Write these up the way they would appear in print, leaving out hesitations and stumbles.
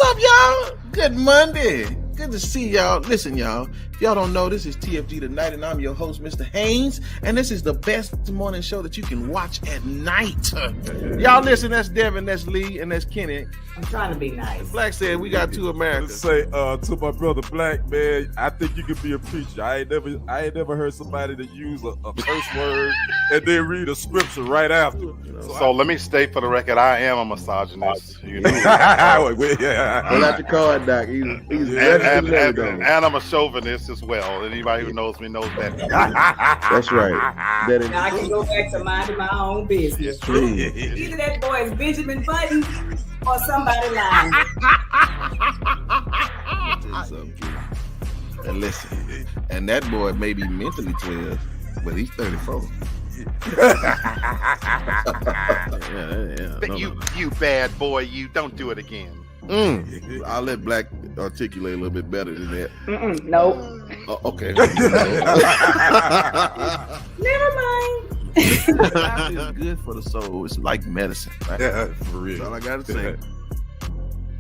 up, y'all? Good Monday. Good to see y'all. Listen, y'all. If y'all don't know, this is TFG Tonight, and I'm your host, Mr. Haynes. And this is the best morning show that you can watch at night. Y'all listen, that's Devin, that's Lee, and that's Kenny. I'm trying to be nice. Black said we got two Americans. Let's say to my brother Black, man, I think you could be a preacher. I ain't never heard somebody that use a curse word and then read a scripture right after. So let me state for the record, I am a misogynist. You know? Yeah. Pull out your card, Doc. He's and I'm a chauvinist as well. Anybody who knows me knows that. That's right. Now I can go back to minding my own business. True. Either that boy is Benjamin Button or somebody lying. And listen, and that boy may be mentally 12, but he's 34. You bad boy, you don't do it again. I'll let Black articulate a little bit better than that. Nope. Okay. Never mind. It's good for the soul. It's like medicine. Right? Yeah, for real. That's all I gotta say.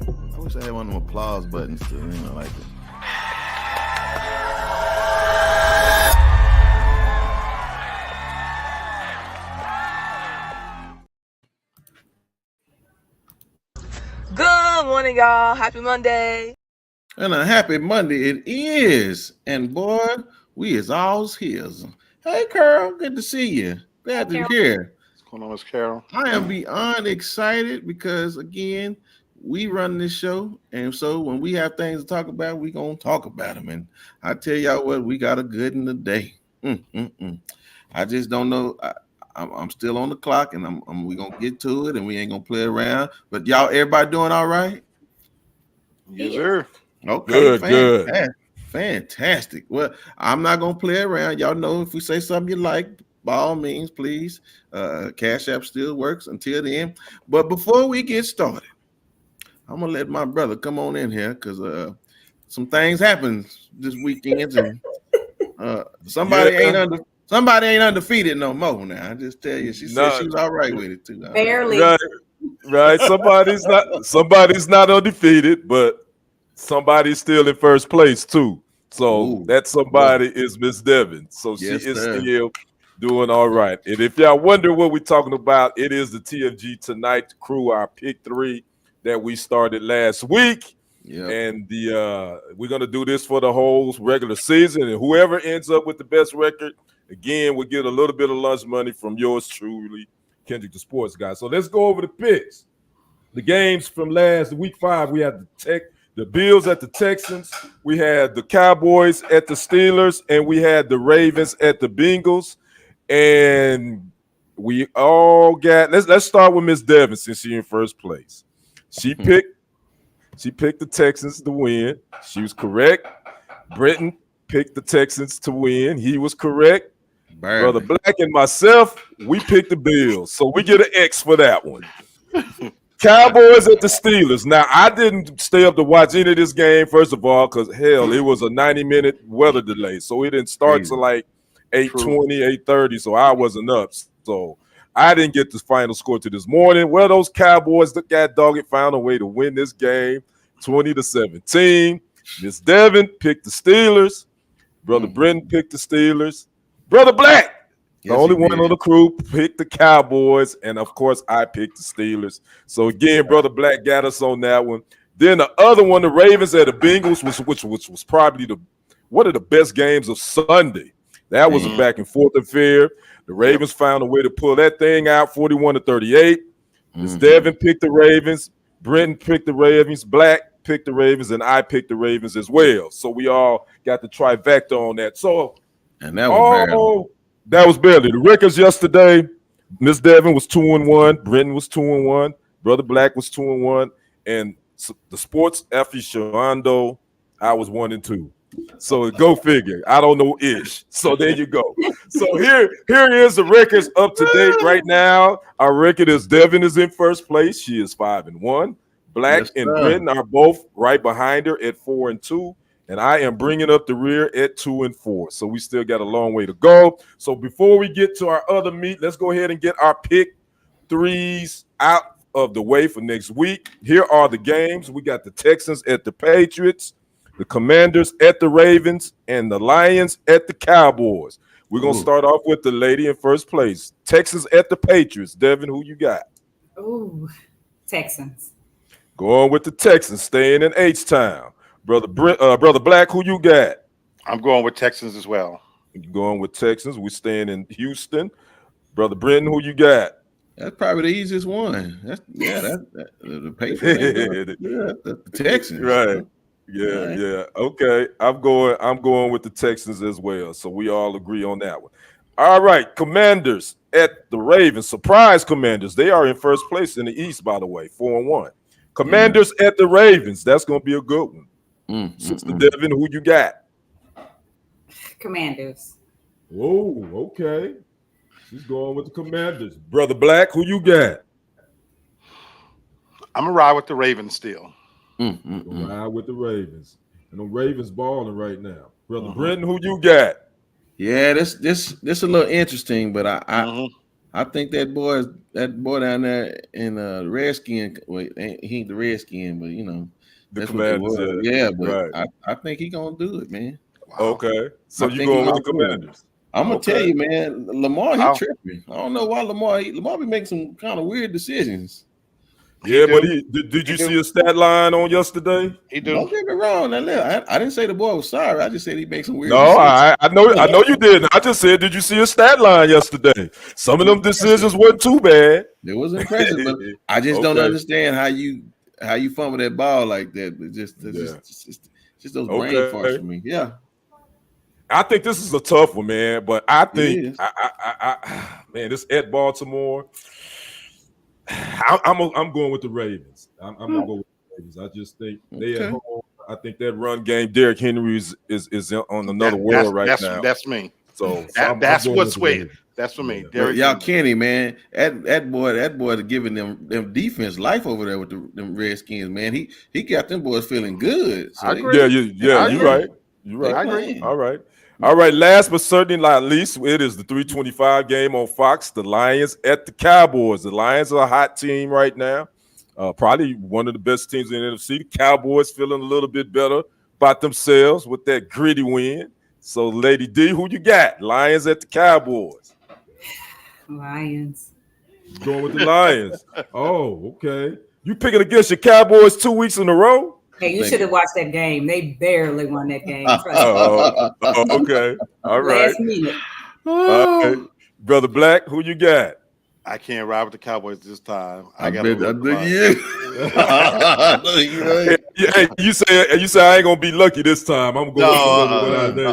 I wish I had one of them applause buttons to, like that. Good morning, y'all. Happy Monday. And a happy Monday it is. And boy, we is all's here. Hey, Carl, good to see you. Glad to hear. What's going on, Miss Carol? I am beyond excited because, again, we run this show. And so when we have things to talk about, we going to talk about them. And I tell y'all what, we got a good in the day. I just don't know. I'm still on the clock, and we gonna get to it, and we ain't gonna play around. But y'all, everybody doing all right? Yes, sir. Okay, Good. Fantastic. Well, I'm not gonna play around. Y'all know if we say something you like, by all means, please. Cash App still works until then. But before we get started, I'm gonna let my brother come on in here because some things happened this weekend, and somebody ain't undefeated no more now. I just tell you, she said she was all right with it too. Barely. Right. Somebody's not undefeated, but somebody's still in first place too. So that somebody is Miss Devin. So she is still doing all right. And if y'all wonder what we're talking about, it is the TFG Tonight crew, our pick 3 that we started last week. Yeah. And we're gonna do this for the whole regular season, and whoever ends up with the best record, again, we'll get a little bit of lunch money from yours truly, Kendrick the Sports Guy. So let's go over the picks. The games from last week 5, we had the Bills at the Texans, we had the Cowboys at the Steelers, and we had the Ravens at the Bengals. And we all got let's start with Miss Devin since she's in first place. She picked the Texans to win. She was correct. Britton picked the Texans to win. He was correct. Brother Black and myself, we picked the Bills. So we get an X for that one. Cowboys at the Steelers. Now, I didn't stay up to watch any of this game, first of all, because, hell, it was a 90-minute weather delay. So it didn't start till like 8:20, 8:30, so I wasn't up. So I didn't get the final score to this morning. Well, those Cowboys, the God dog it, found a way to win this game, 20-17. Miss Devin picked the Steelers. Brother Britton picked the Steelers. Brother Black, the only one on the crew, picked the Cowboys. And, of course, I picked the Steelers. So, again, Brother Black got us on that one. Then the other one, the Ravens at the Bengals, which was probably one of the best games of Sunday. That was a back-and-forth affair. The Ravens found a way to pull that thing out, 41-38. Miss Devin picked the Ravens. Britton picked the Ravens. Black picked the Ravens, and I picked the Ravens as well. So we all got the trifecta on that. So, and that was barely. The records yesterday, Miss Devin was 2-1. Britton was 2-1. Brother Black was 2-1. And the sports aficionado, I was 1-2. So go figure. I don't know ish. So there you go. So here is the records up to date right now. Our record is Devin is in first place. She is 5-1. Black and Britton are both right behind her at 4-2. And I am bringing up the rear at 2-4. So we still got a long way to go. So before we get to our other meet, let's go ahead and get our pick 3s out of the way for next week. Here are the games. We got the Texans at the Patriots, the Commanders at the Ravens, and the Lions at the Cowboys. We're going to start off with the lady in first place. Texans at the Patriots. Devin, who you got? Ooh, Texans. Going with the Texans, staying in H-Town. Brother Black, who you got? I'm going with Texans as well. You're going with Texans. We're staying in Houston. Brother Brenton, who you got? That's probably the easiest one. The Patriots. The Texans. Right. Yeah. Okay. I'm going with the Texans as well. So we all agree on that one. All right. Commanders at the Ravens. Surprise Commanders. They are in first place in the East, by the way, 4-1. Commanders at the Ravens. That's going to be a good one. Sister Devin, who you got? Commanders. Whoa, okay. She's going with the Commanders. Brother Black, who you got? I'm going to ride with the Ravens still. Ride with the Ravens. And the Ravens balling right now. Brother Brenton, who you got? Yeah, this a little interesting, but I think that boy down there in Redskin. Well, he ain't the Redskin, but you know the Commanders. Yeah, but right. I think he gonna do it, man. Wow. Okay, so you going with the Commanders? I'm gonna tell you, man. Lamar, he tripping. I don't know why Lamar be making some kind of weird decisions. Yeah, but did you see a stat line on yesterday? He do. Don't get me wrong. I didn't say the boy was sorry. I just said he makes some weird. No, I know you didn't. I just said, did you see a stat line yesterday? Some of them decisions wasn't too bad. It was impressive, but I just don't understand how you fumble that ball like that. But just those brain farts for me. Yeah. I think this is a tough one, man. But I think man, this at Baltimore. I'm going with the Ravens. I'm gonna go with the Ravens. I just think they at home. I think that run game, Derrick Henry is on another world right now. That's me. So that's what's sweet. That's for me. Derrick y'all Kenny, man. That boy giving them defense life over there with them Redskins, man. He got them boys feeling good. So I agree. You're right. You're right. I agree. All right. Last but certainly not least, it is the 325 game on Fox. The Lions at the Cowboys. The Lions are a hot team right now. Probably one of the best teams in the NFC. The Cowboys feeling a little bit better about themselves with that gritty win. So, Lady D, who you got? Lions at the Cowboys. Lions. Going with the Lions. Oh, okay. You picking against your Cowboys 2 weeks in a row? Hey, you should have watched that game. They barely won that game. Okay. All right. Last minute. Okay. Brother Black, who you got? I can't ride with the Cowboys this time. I got you. Hey, you say I ain't gonna be lucky this time. I'm going. Right.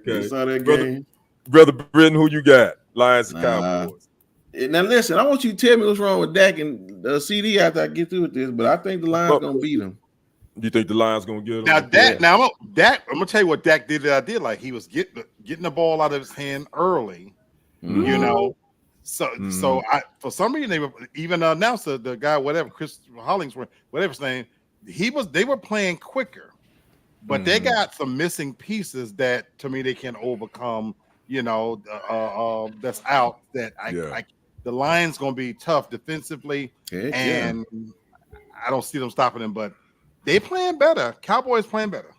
Okay. You saw that game, Brother Britton, who you got? Lions and Cowboys. Now listen, I want you to tell me what's wrong with Dak and CD after I get through with this, but I think the Lions gonna beat them. You think the Lions gonna get him? Now Dak, I'm gonna tell you what Dak did that I did like. He was getting the ball out of his hand early, you know. So I for some reason they were even announced the guy, whatever, Chris Hollingsworth, whatever his name, they were playing quicker, but they got some missing pieces that to me they can overcome, you know, that's out that the Lions gonna be tough defensively, and I don't see them stopping them, but they playing better. Cowboys playing better.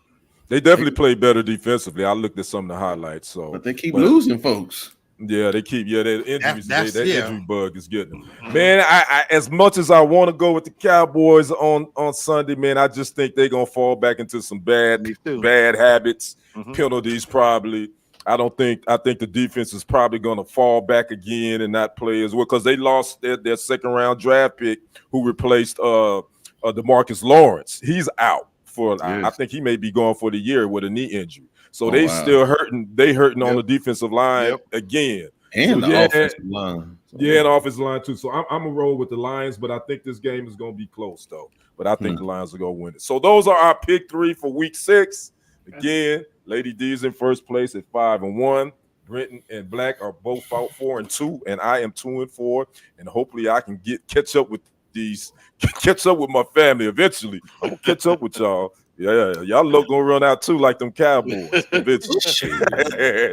They definitely play better defensively. I looked at some of the highlights. But they keep losing, folks. Yeah, they keep. Yeah, that injuries. That injury bug is getting them. Man, I as much as I want to go with the Cowboys on Sunday, man, I just think they're gonna fall back into some bad habits, penalties probably. I think the defense is probably gonna fall back again and not play as well because they lost their second round draft pick who replaced DeMarcus Lawrence. He's out for. I think he may be gone for the year with a knee injury. So still hurting. They hurting on the defensive line again. And the offensive line. And offensive line too. So I'm gonna roll with the Lions, but I think this game is gonna be close though. But I think the Lions are gonna win it. So those are our pick 3 for week 6. Again, Lady D's in first place at 5-1. Brenton and Black are both out 4-2, and I am 2-4. And hopefully I can catch up with my family eventually. I'm gonna catch up with y'all. Yeah, y'all look gonna run out too like them Cowboys eventually.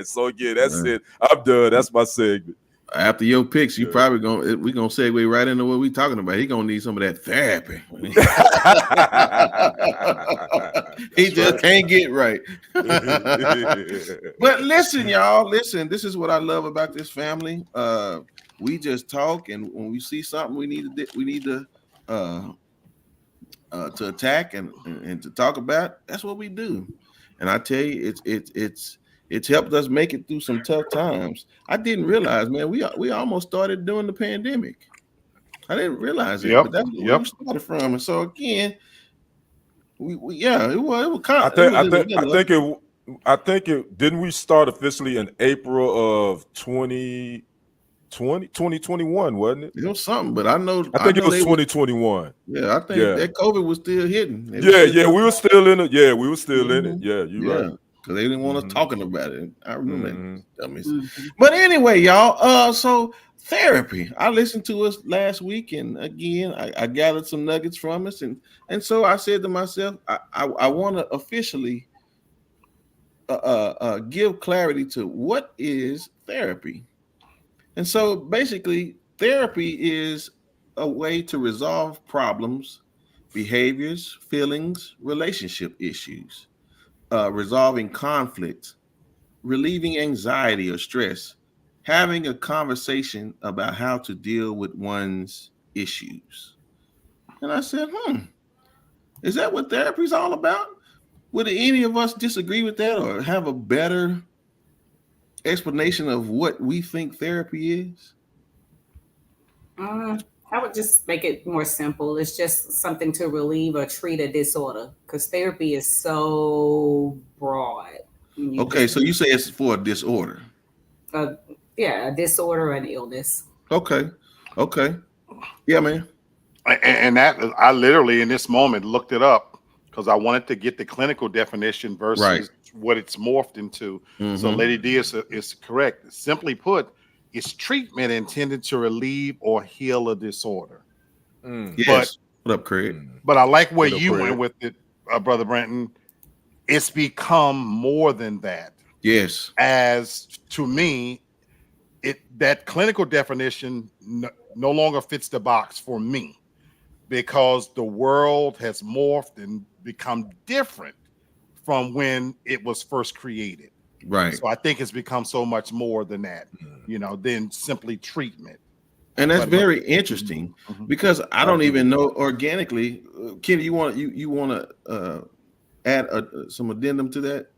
So yeah, that's it. I'm done. That's my segment. After your picks, you probably we're gonna segue right into what we're talking about. He gonna need some of that therapy. He just can't get right. But listen, y'all, listen. This is what I love about this family. We just talk, and when we see something we need to attack and to talk about, that's what we do. And I tell you, it's helped us make it through some tough times. I didn't realize, man, we almost started during the pandemic. I didn't realize it, but that's where we started from. And so again, it was kind of. I think it didn't we start officially in April of 2021, wasn't it? It was something, but I think it was 2021. Yeah, I think that COVID was still hitting. We were still in it. Yeah, we were still in it. Yeah, you're right. Because they didn't want us talking about it. I remember that. But anyway, y'all, so therapy. I listened to us last week, and again, I gathered some nuggets from us, and so I said to myself, I want to officially give clarity to what is therapy. And so basically, therapy is a way to resolve problems, behaviors, feelings, relationship issues. Resolving conflict, relieving anxiety or stress, having a conversation about how to deal with one's issues. And I said, is that what therapy is all about? Would any of us disagree with that or have a better explanation of what we think therapy is? I would just make it more simple. It's just something to relieve or treat a disorder, because therapy is so broad. Okay, so you say it's for a disorder. A disorder, an illness. Okay. Yeah, man. And that I literally in this moment looked it up because I wanted to get the clinical definition versus what it's morphed into. So Lady D is correct. Simply put, it's treatment intended to relieve or heal a disorder. Yes. What up, Craig? But I like where you went with it, Brother Brenton. It's become more than that. Yes. As to me, that clinical definition no longer fits the box for me because the world has morphed and become different from when it was first created. Right. So I think it's become so much more than that, than simply treatment. And that's very interesting because I don't even know organically. Kenny, you want to add some addendum to that?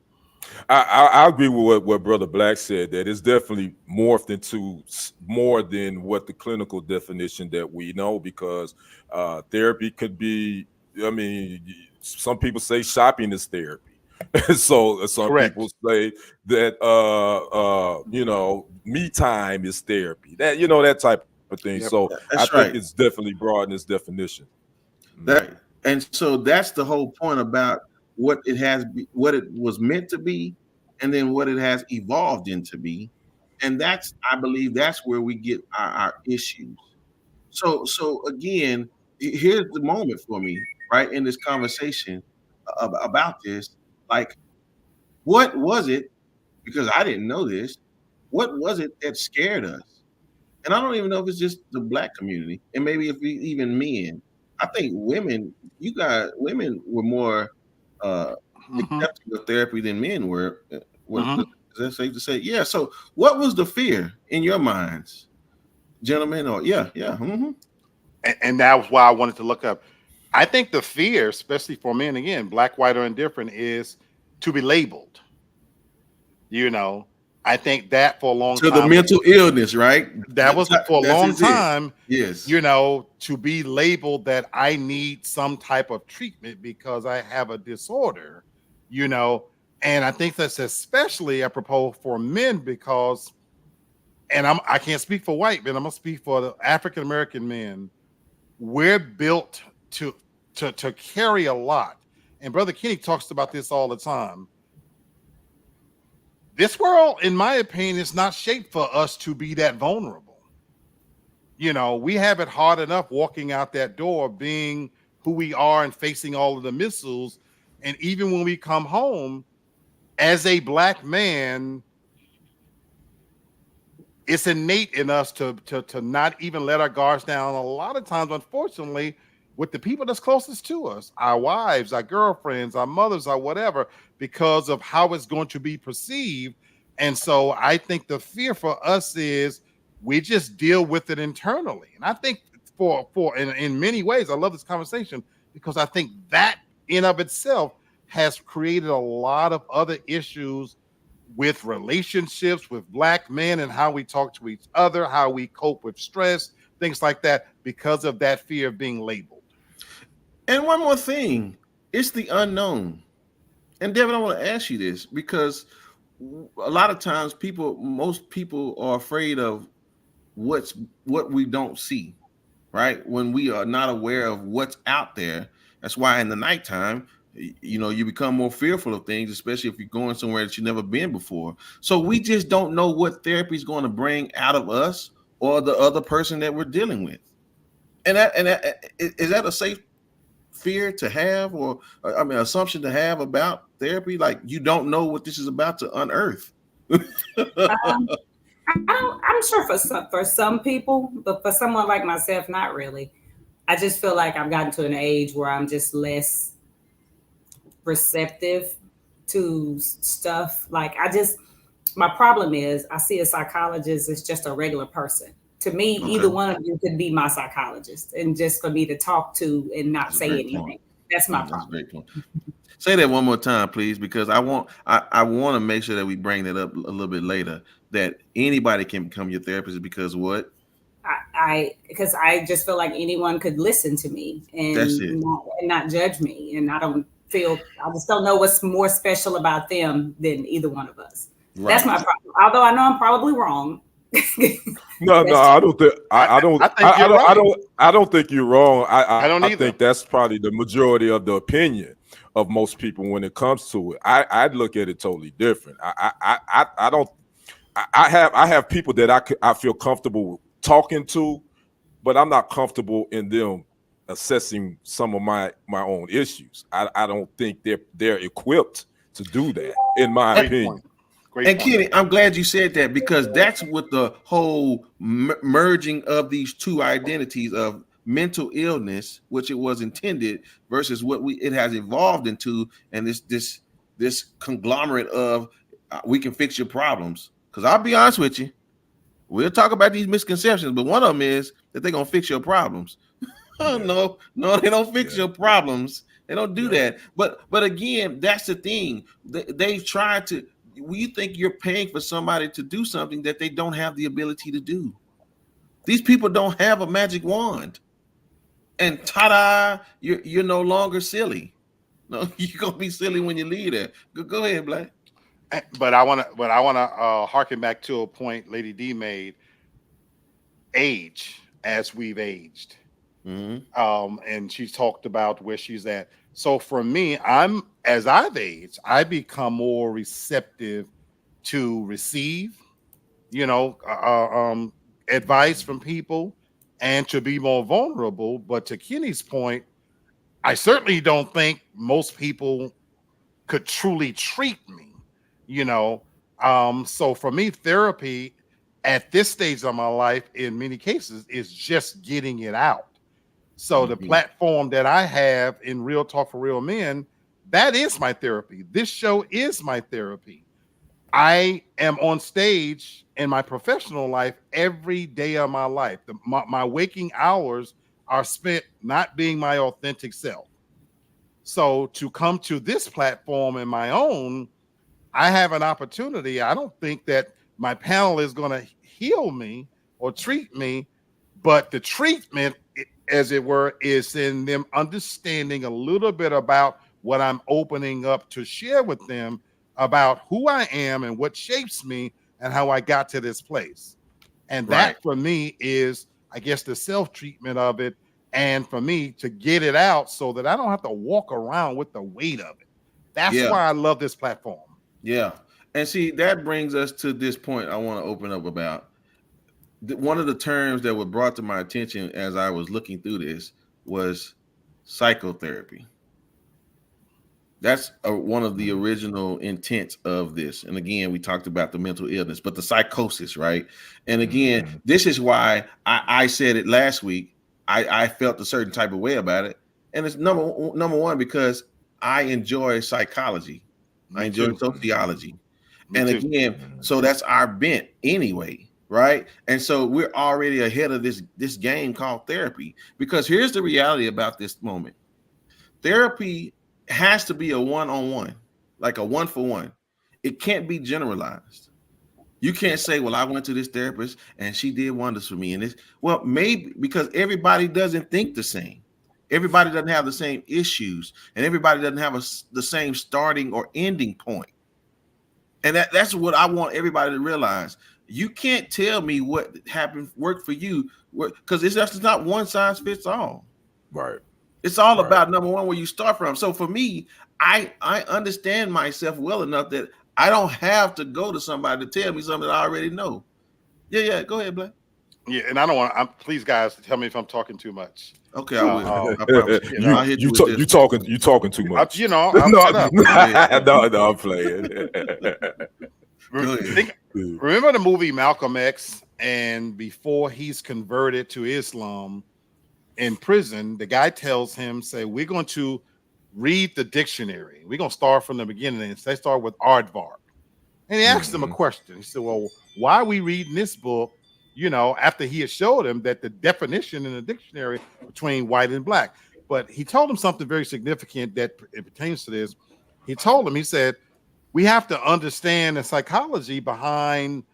I agree with what Brother Black said, that it's definitely morphed into more than what the clinical definition that we know, because therapy could be, some people say shopping is therapy. So some people say that me time is therapy. That that type of thing. Yep, so I think it's definitely broad in its definition. And so that's the whole point about what it was meant to be, and then what it has evolved into be. And I believe that's where we get our issues. So again, here's the moment for me, right, in this conversation about this. Like, what was it? Because I didn't know this. What was it that scared us? And I don't even know if it's just the Black community, and maybe if even men. I think women were more accepting of therapy than men were. Is that safe to say? Yeah. So, what was the fear in your minds, gentlemen? Or And that was why I wanted to look up. I think the fear, especially for men, again, Black, white, or indifferent, is to be labeled. I think that for a long time. To the mental illness, right? That was for a long time. Yes. To be labeled that I need some type of treatment because I have a disorder, and I think that's especially apropos for men because, and I can't speak for white men, I'm gonna speak for the African American men. We're built to carry a lot. And Brother Kenny talks about this all the time. This world, in my opinion, is not shaped for us to be that vulnerable. We have it hard enough walking out that door, being who we are and facing all of the missiles. And even when we come home, as a Black man, it's innate in us to not even let our guards down. A lot of times, unfortunately, with the people that's closest to us, our wives, our girlfriends, our mothers, or whatever, because of how it's going to be perceived. And so I think the fear for us is we just deal with it internally. And I think in many ways, I love this conversation because I think that in of itself has created a lot of other issues with relationships with Black men and how we talk to each other, how we cope with stress, things like that, because of that fear of being labeled. And one more thing, it's the unknown. And Devin, I want to ask you this because a lot of times most people are afraid of what we don't see, right? When we are not aware of what's out there. That's why in the nighttime, you become more fearful of things, especially if you're going somewhere that you've never been before. So we just don't know what therapy is going to bring out of us or the other person that we're dealing with. And is that a safe fear to have, or assumption to have about therapy? Like you don't know what this is about to unearth. I'm sure for some people, but for someone like myself, not really. I just feel like I've gotten to an age where I'm just less receptive to stuff. Like my problem is I see a psychologist as just a regular person. To me, Okay. Either one of you could be my psychologist and just for me to talk to and not say anything. Point. That's my That's a problem. great point. Say that one more time, please, because I want to make sure that we bring that up a little bit later, that anybody can become your therapist because what? Because I just feel like anyone could listen to me and not judge me. And I just don't know what's more special about them than either one of us. Right. That's my problem. Although I know I'm probably wrong. No, I don't think I don't think you're wrong. I think that's probably the majority of the opinion of most people when it comes to it. I'd look at it totally different. I have people that I feel comfortable talking to, but I'm not comfortable in them assessing some of my own issues. I don't think they're equipped to do that, in my opinion. And Kenny, I'm glad you said that because that's what the whole merging of these two identities of mental illness, which it was intended, versus what it has evolved into, and this conglomerate of we can fix your problems. Because I'll be honest with you, we'll talk about these misconceptions, but one of them is that they're gonna fix your problems. No, they don't fix your problems. They don't do that. But again, that's the thing. They've tried to. You think you're paying for somebody to do something that they don't have the ability to do. These people don't have a magic wand, and ta-da, you're no longer silly. No, you're gonna be silly when you leave there. Go ahead, Black. But I want to harken back to a point Lady D made. Age as we've aged, and she talked about where she's at. So for me, as I've aged, I become more receptive to receive, advice from people and to be more vulnerable. But to Kenny's point, I certainly don't think most people could truly treat me, So for me, therapy at this stage of my life, in many cases, is just getting it out. So the platform that I have in Real Talk for Real Men, that is my therapy. This show is my therapy. I am on stage in my professional life every day of my life. My waking hours are spent not being my authentic self. So to come to this platform in my own, I have an opportunity. I don't think that my panel is going to heal me or treat me, but the treatment, as it were, is in them understanding a little bit about what I'm opening up to share with them about who I am and what shapes me and how I got to this place. And that for me is, I guess, the self-treatment of it. And for me to get it out so that I don't have to walk around with the weight of it. That's why I love this platform. Yeah. And see, that brings us to this point I want to open up about. One of the terms that were brought to my attention as I was looking through this was psychotherapy. That's one of the original intents of this. And again, we talked about the mental illness, but the psychosis, right? And again, this is why I said it last week. I felt a certain type of way about it. And it's number one, because I enjoy psychology. I enjoy sociology. And again, so that's our bent anyway, right? And so we're already ahead of this game called therapy, because here's the reality about this moment. Therapy has to be a one-on-one, like a one-for-one. It can't be generalized. You can't say, well, I went to this therapist and she did wonders for me. And this, well, maybe because everybody doesn't think the same. Everybody doesn't have the same issues, and everybody doesn't have the same starting or ending point. And that's what I want everybody to realize. You can't tell me what happened, worked for you, because it's just not one size fits all. Right. It's all about, number one, where you start from. So for me, I understand myself well enough that I don't have to go to somebody to tell me something that I already know. Yeah. Go ahead, Black. Yeah, and I don't want to. Please, guys, tell me if I'm talking too much. Okay, I will. I promise. You talking too much. I'll no, I'm playing. Remember the movie Malcolm X? And before he's converted to Islam in prison, the guy tells him, "Say, we're going to read the dictionary. We're going to start from the beginning." And they start with aardvark. And he asked him a question. He said, "Well, why are we reading this book?" You know, after he had showed him that the definition in the dictionary between white and black. But he told him something very significant that it pertains to this. He told him, he said, we have to understand the psychology behind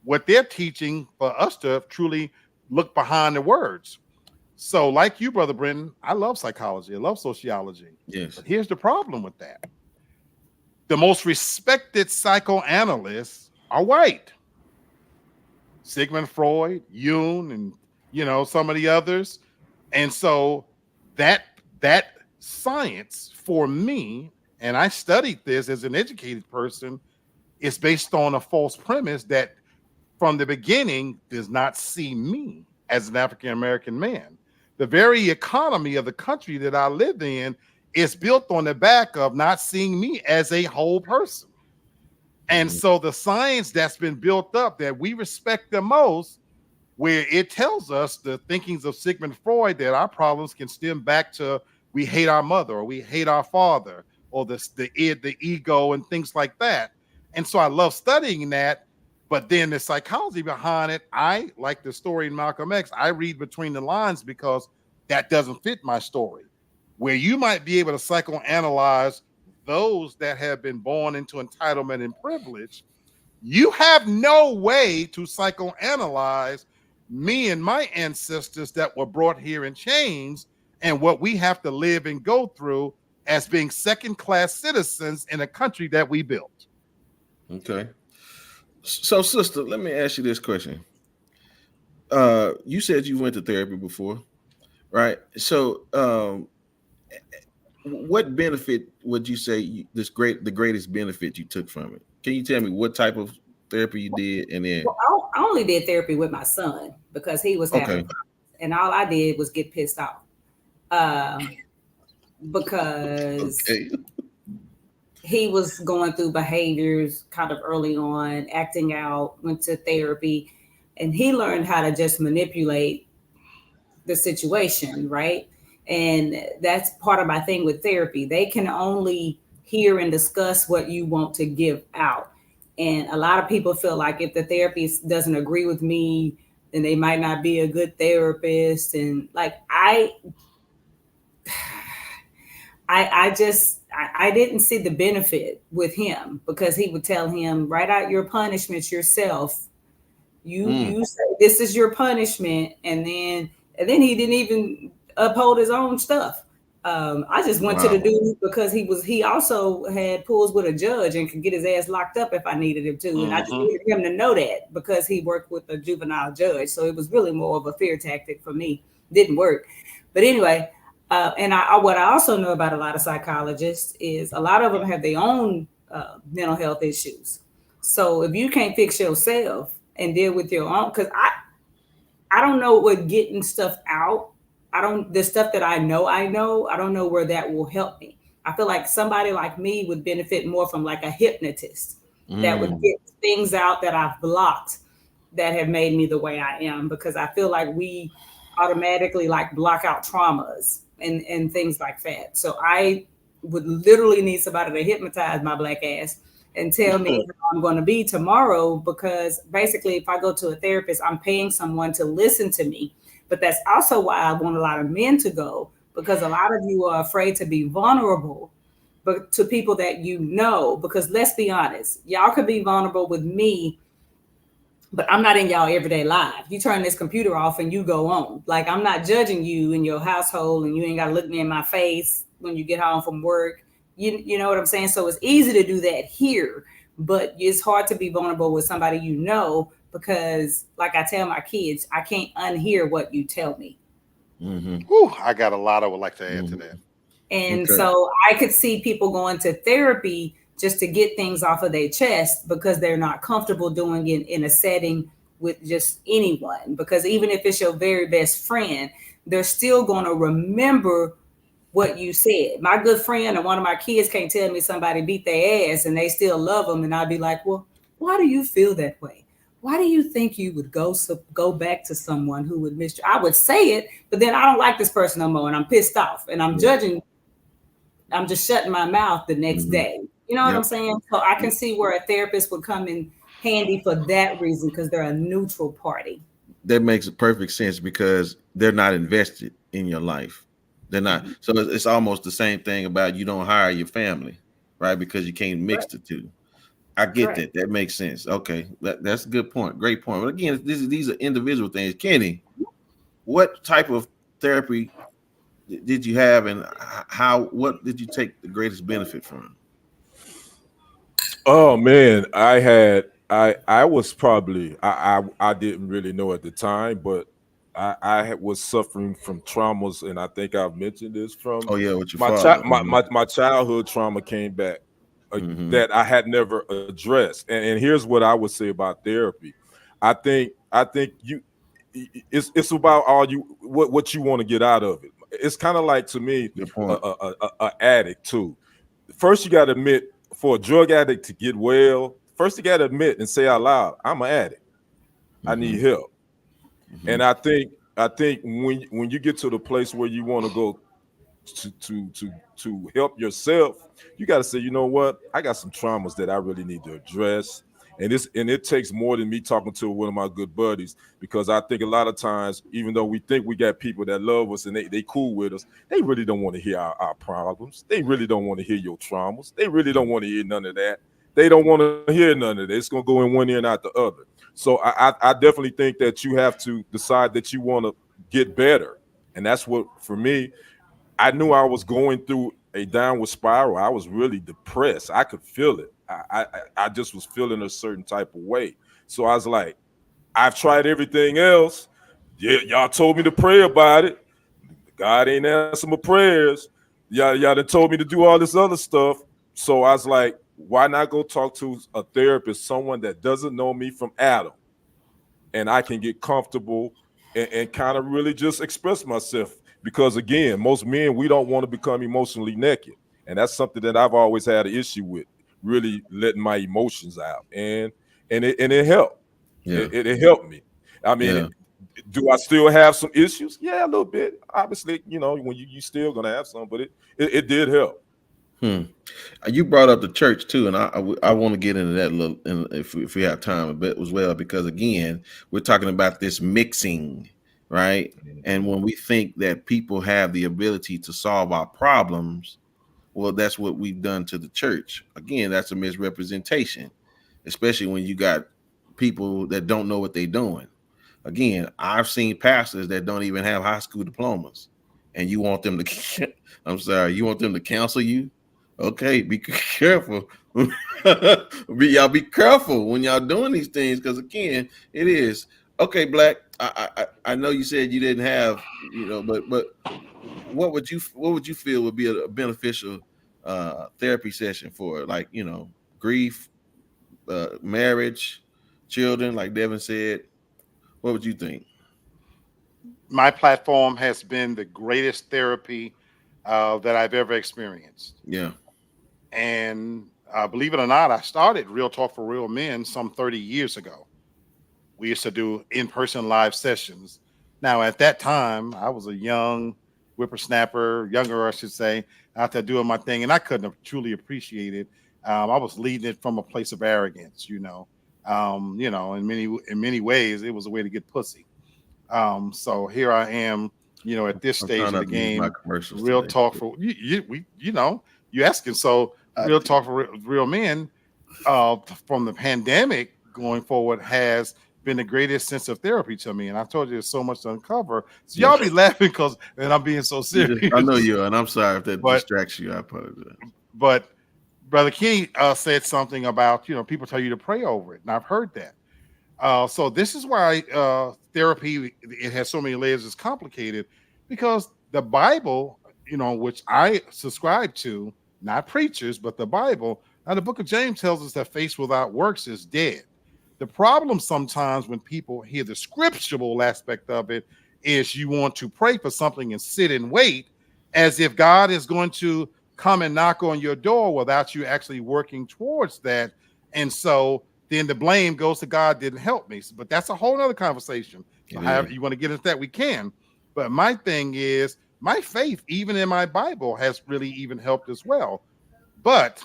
what they're teaching for us to truly look behind the words. So like you, Brother Brenton, I love psychology. I love sociology. Yes. But here's the problem with that. The most respected psychoanalysts are white. Sigmund Freud, Jung, and some of the others. And so that science for me, and I studied this as an educated person, is based on a false premise that from the beginning does not see me as an African-American man. The very economy of the country that I live in is built on the back of not seeing me as a whole person. And so the science that's been built up that we respect the most, where it tells us the thinkings of Sigmund Freud that our problems can stem back to we hate our mother or we hate our father or the ego and things like that. And so I love studying that. But then the psychology behind it, I like the story in Malcolm X. I read between the lines because that doesn't fit my story. Where you might be able to psychoanalyze those that have been born into entitlement and privilege, you have no way to psychoanalyze me and my ancestors that were brought here in chains and what we have to live and go through as being second-class citizens in a country that we built. Okay. So, sister, let me ask you this question. You said you went to therapy before, right? So, what benefit would you say the greatest benefit you took from it? Can you tell me what type of therapy you did? And then I only did therapy with my son because he was having problems, and all I did was get pissed off because he was going through behaviors kind of early on, acting out, went to therapy, and he learned how to just manipulate the situation, right? And that's part of my thing with therapy. They can only hear and discuss what you want to give out. And a lot of people feel like if the therapist doesn't agree with me, then they might not be a good therapist. And like, I didn't see the benefit with him because he would tell him, write out your punishments yourself. You say this is your punishment. And then he didn't even uphold his own stuff. I just went to the dude because he also had pulls with a judge and could get his ass locked up if I needed him to. And I just needed him to know that because he worked with a juvenile judge. So it was really more of a fear tactic for me. Didn't work. But anyway, what I also know about a lot of psychologists is a lot of them have their own mental health issues. So if you can't fix yourself and deal with your own, because I don't know what getting stuff out. The stuff that I know, I don't know where that will help me. I feel like somebody like me would benefit more from like a hypnotist that would get things out that I've blocked that have made me the way I am, because I feel like we automatically like block out traumas and things like that. So I would literally need somebody to hypnotize my black ass and tell me how I'm going to be tomorrow, because basically if I go to a therapist, I'm paying someone to listen to me. But that's also why I want a lot of men to go, because a lot of you are afraid to be vulnerable, but to people that you know, because let's be honest, y'all could be vulnerable with me, but I'm not in y'all everyday life. You turn this computer off and you go on. Like, I'm not judging you in your household, and you ain't got to look me in my face when you get home from work. You know what I'm saying? So it's easy to do that here, but it's hard to be vulnerable with somebody you know, because like I tell my kids, I can't unhear what you tell me. Whew, I got a lot I would like to add to that. And so I could see people going to therapy just to get things off of their chest because they're not comfortable doing it in a setting with just anyone. Because even if it's your very best friend, they're still going to remember what you said. My good friend and one of my kids can't tell me somebody beat their ass and they still love them. And I'd be like, well, why do you feel that way? Why do you think you would go back to someone who would miss you? I would say it, but then I don't like this person no more, and I'm pissed off, and I'm judging. I'm just shutting my mouth the next day. You know what I'm saying? So I can see where a therapist would come in handy for that reason, because they're a neutral party. That makes perfect sense, because they're not invested in your life. They're not. So it's almost the same thing about you don't hire your family, right? Because you can't mix the two. I get that. That makes sense. Okay. That's a good point. Great point. But again, these are individual things. Kenny, what type of therapy did you have, and what did you take the greatest benefit from? Oh man, I was probably I didn't really know at the time, but I was suffering from traumas, and I think I've mentioned this from with your father. My childhood trauma came back that I had never addressed. And here's what I would say about therapy. I think it's about what you want to get out of it. It's kind of like, to me, a addict too. First, you got to admit, for a drug addict to get well, first you got to admit and say out loud, I'm an addict. I need help. And I think when you get to the place where you want to go to help yourself, you got to say, you know what, I got some traumas that I really need to address. And it takes more than me talking to one of my good buddies, because I think a lot of times, even though we think we got people that love us and they cool with us, they really don't want to hear our problems. They really don't want to hear your traumas. They really don't want to hear none of that. They don't want to hear none of that. It's going to go in one ear and out the other. So I definitely think that you have to decide that you want to get better. And that's what, for me, I knew I was going through a downward spiral. I was really depressed. I could feel it. I just was feeling a certain type of way. So I was like, I've tried everything else. Yeah, y'all told me to pray about it. God ain't answered my prayers. Y'all done told me to do all this other stuff. So I was like, why not go talk to a therapist, someone that doesn't know me from Adam, and I can get comfortable and kind of really just express myself. Because again, most men, we don't want to become emotionally naked. And that's something that I've always had an issue with, really letting my emotions out. And it helped. Yeah. It helped me. I mean, do I still have some issues? Yeah, a little bit. Obviously, when you still gonna have some, but it did help. You brought up the church too, and I want to get into that a little, if we have time a bit as well, because again, we're talking about this mixing, right? And when we think that people have the ability to solve our problems, well, that's what we've done to the church. Again, that's a misrepresentation, especially when you got people that don't know what they're doing. Again, I've seen pastors that don't even have high school diplomas, and you want them to, you want them to counsel you? Okay, be careful. Y'all be careful when y'all doing these things, because again, it is. Okay, Black, I know you said you didn't have, but what would you feel would be a beneficial therapy session for, like, grief, marriage, children, like Devin said? What would you think? My platform has been the greatest therapy that I've ever experienced. Yeah. And believe it or not, I started Real Talk for Real Men some 30 years ago. We used to do in-person live sessions. Now, at that time, I was a young whippersnapper, younger, I should say, out there doing my thing, and I couldn't have truly appreciated. I was leading it from a place of arrogance, in many ways, it was a way to get pussy. So here I am, at this stage of the game, Real Talk for you asking. So Real Talk for Real Men, from the pandemic going forward, has been the greatest sense of therapy to me. And I told you there's so much to uncover. So y'all be laughing and I'm being so serious. I know you are, and I'm sorry if that distracts you. I apologize. But Brother Kenny said something about, people tell you to pray over it. And I've heard that. So this is why therapy, it has so many layers, is complicated, because the Bible, which I subscribe to, not preachers, but the Bible. Now, the book of James tells us that faith without works is dead. The problem sometimes when people hear the scriptural aspect of it is you want to pray for something and sit and wait as if God is going to come and knock on your door without you actually working towards that. And so then the blame goes to God didn't help me. But that's a whole other conversation. However you want to get into that, we can. But my thing is, my faith, even in my Bible, has really even helped as well. But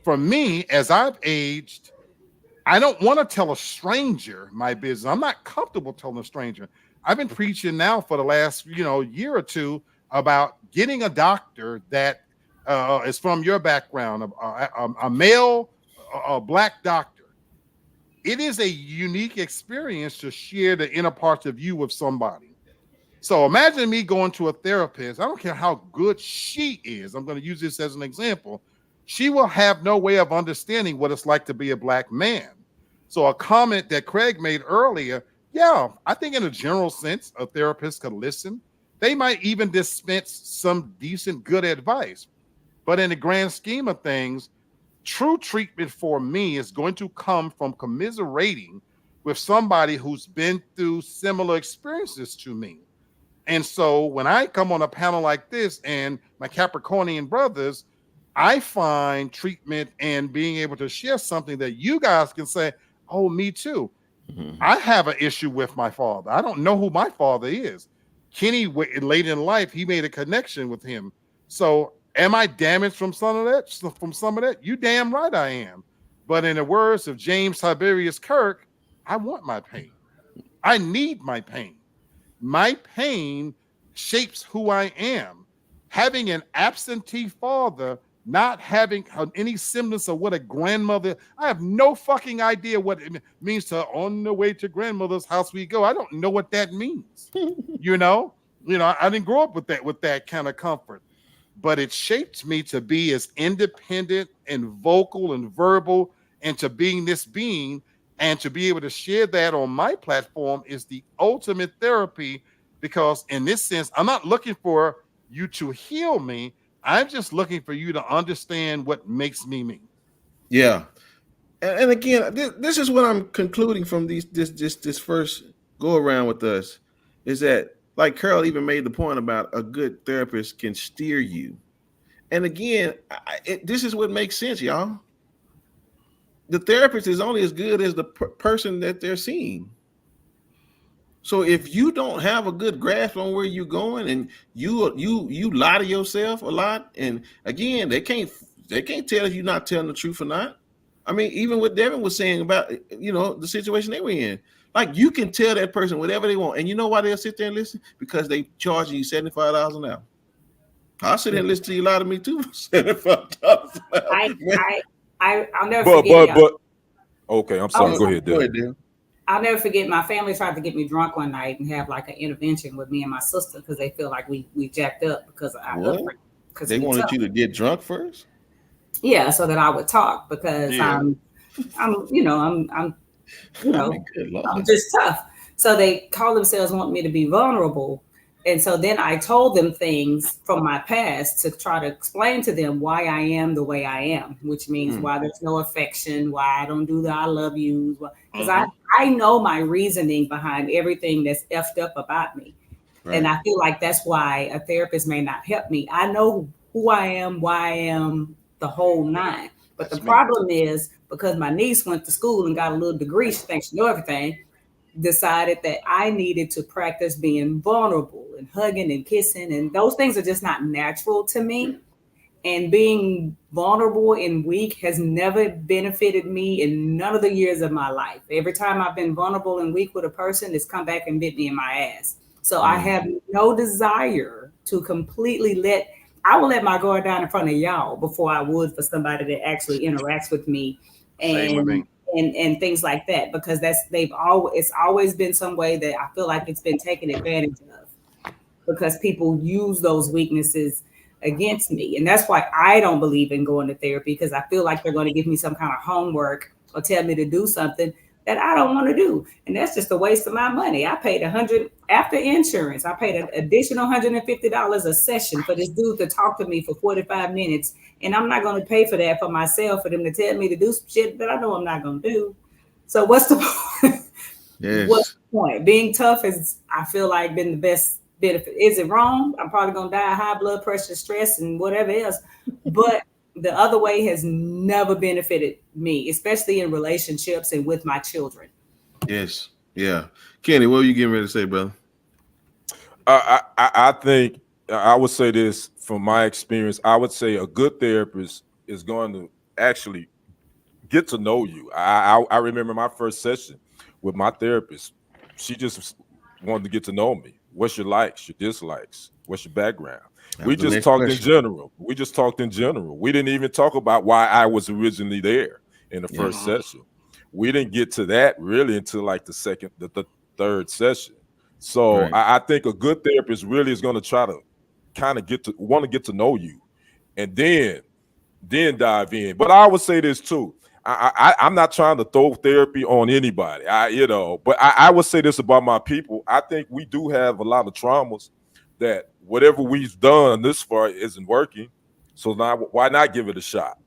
for me, as I've aged, I don't want to tell a stranger my business. I'm not comfortable telling a stranger. I've been preaching now for the last, year or two about getting a doctor that is from your background, a male, a black doctor. It is a unique experience to share the inner parts of you with somebody. So imagine me going to a therapist. I don't care how good she is. I'm going to use this as an example. She will have no way of understanding what it's like to be a black man. So a comment that Craig made earlier, yeah, I think in a general sense, a therapist could listen. They might even dispense some decent, good advice. But in the grand scheme of things, true treatment for me is going to come from commiserating with somebody who's been through similar experiences to me. And so when I come on a panel like this and my Capricornian brothers, I find treatment and being able to share something that you guys can say, oh, me too. Mm-hmm. I have an issue with my father. I don't know who my father is. Kenny, late in life, he made a connection with him. So am I damaged from some of that? You damn right I am. But in the words of James Tiberius Kirk, I want my pain. I need my pain. My pain shapes who I am. Having an absentee father, not having any semblance of what a grandmother, I have no fucking idea what it means to on the way to grandmother's house we go. I don't know what that means. I didn't grow up with that kind of comfort, but it shaped me to be as independent and vocal and verbal and to being this being, and to be able to share that on my platform is the ultimate therapy, because in this sense, I'm not looking for you to heal me. I'm just looking for you to understand what makes me me. Yeah. And again, this is what I'm concluding from this first go around with us, is that, like Carol even made the point about a good therapist can steer you. And again, this is what makes sense, y'all. The therapist is only as good as the person that they're seeing. So if you don't have a good grasp on where you're going, and you lie to yourself a lot, and again, they can't tell if you're not telling the truth or not. I mean, even what Devin was saying about, the situation they were in, like you can tell that person whatever they want, and you know why they'll sit there and listen? Because they charging you $75 an hour. I'll sit there and listen to you lie to me too. $75 an hour. I'll never forget. But okay, I'm sorry. Go ahead, Devin. I'll never forget, my family tried to get me drunk one night and have like an intervention with me and my sister because they feel like we jacked up because I love her. Because they wanted you to get drunk first? Yeah, so that I would talk, because I'm just tough. So they call themselves wanting me to be vulnerable. And so then I told them things from my past to try to explain to them why I am the way I am, which means why there's no affection, why I don't do the I love yous. Because I know my reasoning behind everything that's effed up about me. Right. And I feel like that's why a therapist may not help me. I know who I am, why I am, the whole nine. But the problem is because my niece went to school and got a little degree, she thinks she knows everything, decided that I needed to practice being vulnerable and hugging and kissing. And those things are just not natural to me. And being vulnerable and weak has never benefited me in none of the years of my life. Every time I've been vulnerable and weak with a person, it's come back and bit me in my ass. So I have no desire to completely I will let my guard down in front of y'all before I would for somebody that actually interacts with me and things like that, because it's always been some way that I feel like it's been taken advantage of because people use those weaknesses against me. And that's why I don't believe in going to therapy, because I feel like they're going to give me some kind of homework or tell me to do something that I don't want to do. And that's just a waste of my money. I paid $100 after insurance. I paid an additional $150 a session for this dude to talk to me for 45 minutes. And I'm not going to pay for that for myself, for them to tell me to do some shit that I know I'm not going to do. So what's the point? Yes. What's the point? Being tough is, I feel like, been the best benefit. Is it wrong? I'm probably going to die of high blood pressure, stress, and whatever else. But the other way has never benefited me, especially in relationships and with my children. Yes. Yeah. Kenny, what were you getting ready to say, brother? I think I would say this from my experience. I would say a good therapist is going to actually get to know you. I remember my first session with my therapist. She just wanted to get to know me. What's your likes, your dislikes? What's your background? We just talked in general. We didn't even talk about why I was originally there in the first session. We didn't get to that really until like the third session. So I think a good therapist really is going to try to kind of get to know you, and then dive in. But I would say this too. I'm not trying to throw therapy on anybody. But I would say this about my people. I think we do have a lot of traumas that whatever we've done this far isn't working. So now why not give it a shot?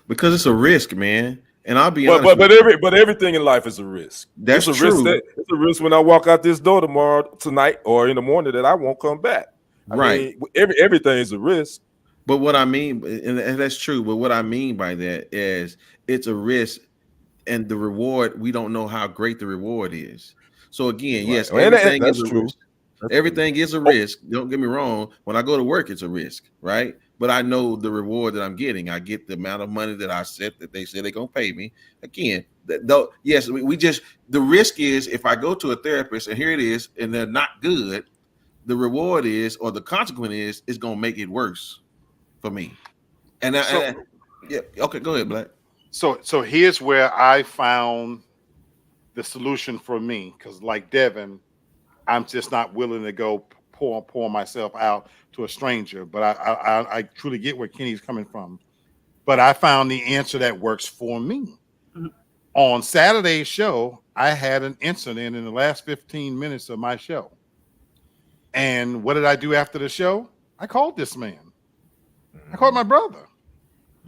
Because it's a risk, man. And I'll be honest. But everything in life is a risk. That's it's a true. Risk it's a risk when I walk out this door tonight, or in the morning that I won't come back. I mean, everything is a risk. But what I mean, and that's true, but what I mean by that is it's a risk, and the reward, we don't know how great the reward is. So again, yes, everything is a risk. Everything is a risk. Don't get me wrong. When I go to work, it's a risk, right? But I know the reward that I'm getting. I get the amount of money that I said that they said they're gonna pay me. Again, the risk is if I go to a therapist and here it is, and they're not good, the reward is, or the consequence is gonna make it worse for me. Okay, go ahead, Black. So here's where I found the solution for me, because like Devin, I'm just not willing to go pour myself out to a stranger. But I truly get where Kenny's coming from. But I found the answer that works for me. Mm-hmm. On Saturday's show, I had an incident in the last 15 minutes of my show. And what did I do after the show? I called this man. I called my brother.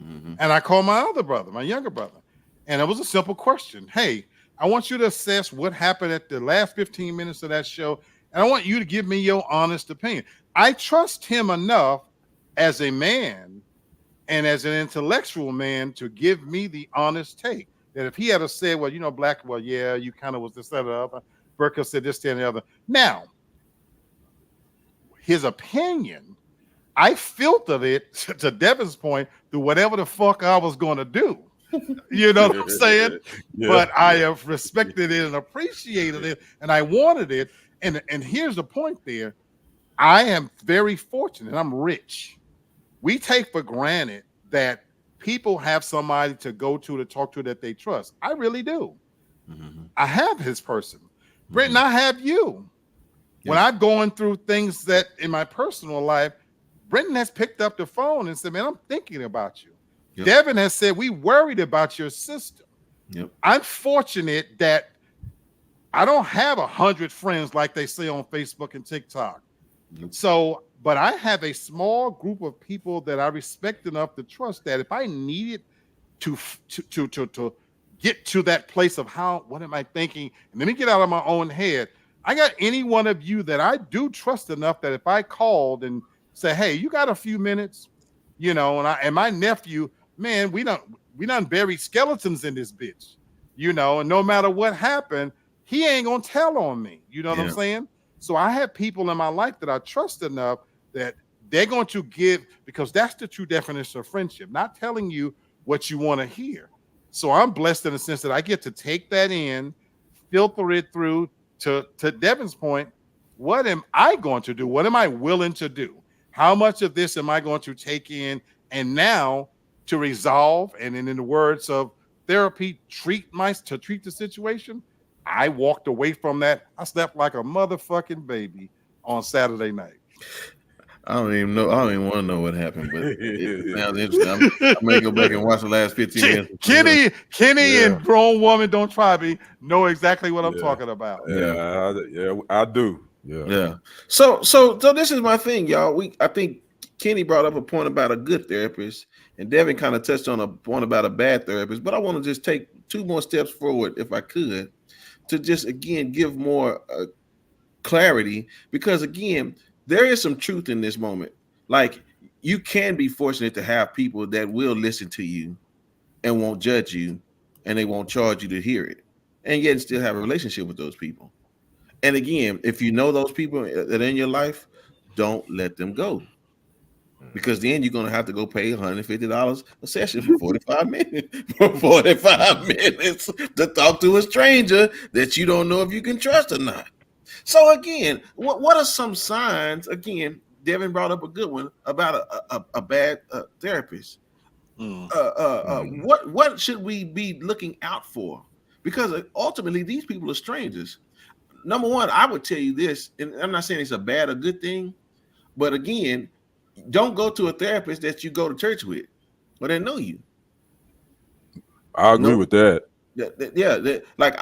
Mm-hmm. And I called my other brother, my younger brother. And it was a simple question. Hey, I want you to assess what happened at the last 15 minutes of that show. And I want you to give me your honest opinion. I trust him enough as a man and as an intellectual man to give me the honest take. That if he had said, well, Black, well, yeah, you kind of was this, that, or the other. Burke said this, that, and the other. Now, his opinion, I filtered it, to Devin's point, through whatever the fuck I was going to do. You know what I'm saying? Yeah. But I have respected it and appreciated it, and I wanted it. And here's the point there. I am very fortunate. I'm rich. We take for granted that people have somebody to go to talk to that they trust. I really do. Mm-hmm. I have his person. Mm-hmm. Britton, I have you. Yes. When I'm going through things that in my personal life, Britton has picked up the phone and said, man, I'm thinking about you. Yep. Devin has said, we worried about your sister. Yep. I'm fortunate that I don't have 100 friends like they say on Facebook and TikTok. Yep. So, but I have a small group of people that I respect enough to trust that if I needed to get to that place of what am I thinking? And let me get out of my own head. I got any one of you that I do trust enough that if I called and say, hey, you got a few minutes, you know, and my nephew, man, we done buried skeletons in this bitch, you know, and no matter what happened, he ain't gonna tell on me. You know what I'm saying? So I have people in my life that I trust enough that they're going to give, because that's the true definition of friendship, not telling you what you want to hear. So I'm blessed in the sense that I get to take that in, filter it through to Devin's point. What am I going to do? What am I willing to do? How much of this am I going to take in and now to resolve? And in the words of therapy, treat the situation. I walked away from that. I slept like a motherfucking baby on Saturday night. I don't even know. I don't even want to know what happened, but it sounds interesting. I may go back and watch the last 15 minutes. Kenny and grown woman don't try me know exactly what I'm talking about. Yeah, I do. Yeah. So this is my thing, y'all. I think Kenny brought up a point about a good therapist, and Devin kind of touched on a point about a bad therapist. But I want to just take 2 more steps forward, if I could, to just again give more clarity, because again, there is some truth in this moment. Like, you can be fortunate to have people that will listen to you and won't judge you, and they won't charge you to hear it, and yet still have a relationship with those people. And again, if you know those people that are in your life, don't let them go, because then you're going to have to go pay $150 a session for 45 minutes, for 45 minutes to talk to a stranger that you don't know if you can trust or not. So again, what are some signs? Again, Devin brought up a good one about a bad therapist. What should we be looking out for? Because ultimately, these people are strangers. Number one, I would tell you this, and I'm not saying it's a bad or good thing, but again, don't go to a therapist that you go to church with, or they know you. I agree with that. Like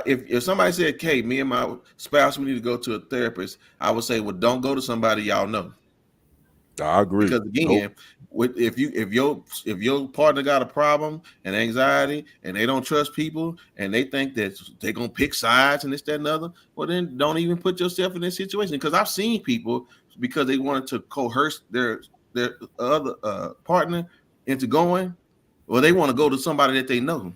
if somebody said, "Hey, me and my spouse, we need to go to a therapist," I would say, "Well, don't go to somebody y'all know." I agree. Because again, if your partner got a problem and anxiety, and they don't trust people, and they think that they're gonna pick sides and this, that, and other, well, then don't even put yourself in this situation. Because I've seen people, because they wanted to coerce their other partner into going, well, they want to go to somebody that they know.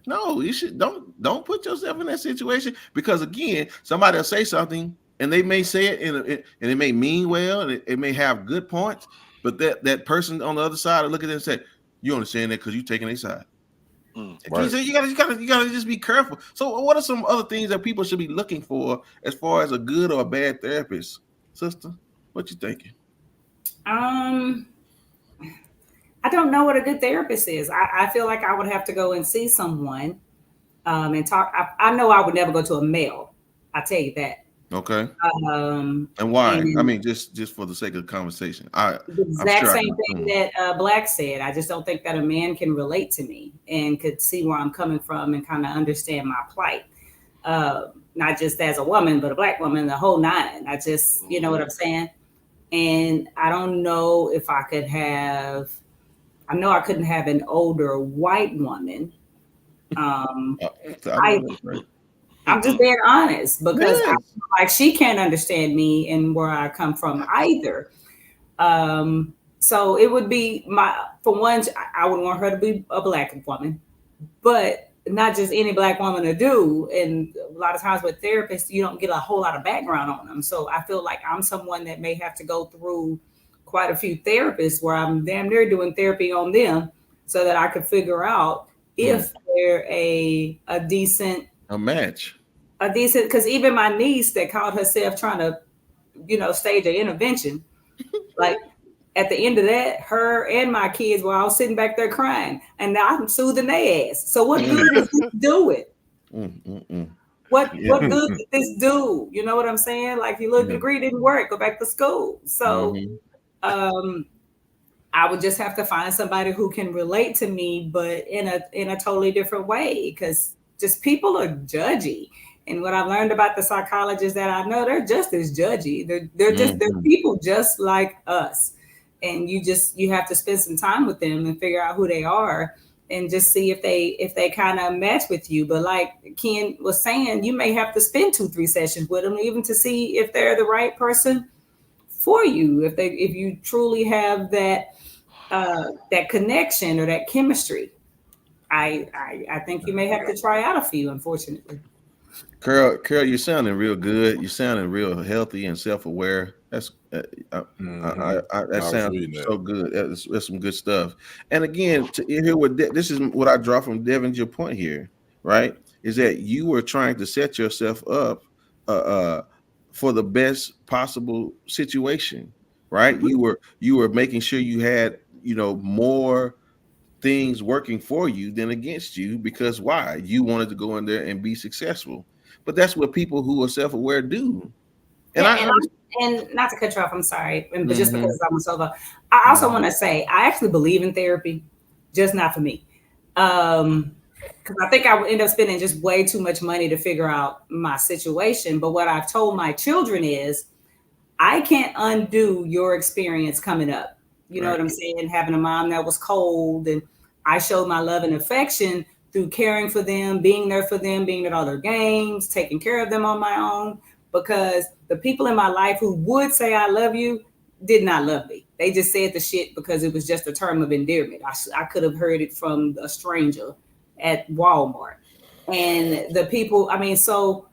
No, you should don't put yourself in that situation, because again, somebody will say something and they may say it and it may mean well, and it may have good points, but that person on the other side will look at it and say, "You understand that because you're taking a side." Right. So you gotta just be careful. So what are some other things that people should be looking for as far as a good or a bad therapist, sister? What you thinking? I don't know what a good therapist is. I feel like I would have to go and see someone and talk. I know I would never go to a male. I tell you that. Okay. And why? I mean, just for the sake of the conversation. The exact same thing that Black said. I just don't think that a man can relate to me and could see where I'm coming from and kind of understand my plight. Not just as a woman, but a Black woman, the whole nine. I just, you know what I'm saying? And I don't know if I could have. I know I couldn't have an older white woman. I'm just being honest, because I feel like she can't understand me and where I come from either. So it would be for one, I would want her to be a Black woman, but not just any Black woman to do. And a lot of times with therapists, you don't get a whole lot of background on them. So I feel like I'm someone that may have to go through quite a few therapists where I'm damn near doing therapy on them, so that I could figure out if they're a decent match. Because even my niece that called herself trying to, stage an intervention, like at the end of that, her and my kids were all sitting back there crying, and now I'm soothing their ass. So what good is this doing? What good did this do? You know what I'm saying? Like, your little degree didn't work. Go back to school. So. I would just have to find somebody who can relate to me, but in a totally different way, because just people are judgy. And what I've learned about the psychologists that I know, they're just as judgy. They're people just like us. And you have to spend some time with them and figure out who they are and just see if they kind of match with you. But like Ken was saying, you may have to spend 2-3 sessions with them even to see if they're the right person for you. If you truly have that connection or that chemistry, I think you may have to try out a few, unfortunately. Carol, you're sounding real good. You're sounding real healthy and self-aware. That sounds so good. That's some good stuff. And again, to hear this is what I draw from Devin's your point here, right? Is that you were trying to set yourself up for the best possible situation, right? Mm-hmm. You were making sure you had, more things working for you than against you, because why? You wanted to go in there and be successful. But that's what people who are self-aware do. And and not to cut you off, I'm sorry, but just because I'm sober, I also want to say I actually believe in therapy, just not for me. Because I think I would end up spending just way too much money to figure out my situation. But what I've told my children is, I can't undo your experience coming up. You know what I'm saying? Having a mom that was cold, and I showed my love and affection through caring for them, being there for them, being at all their games, taking care of them on my own, because the people in my life who would say I love you did not love me. They just said the shit because it was just a term of endearment. I could have heard it from a stranger at Walmart. And the people, so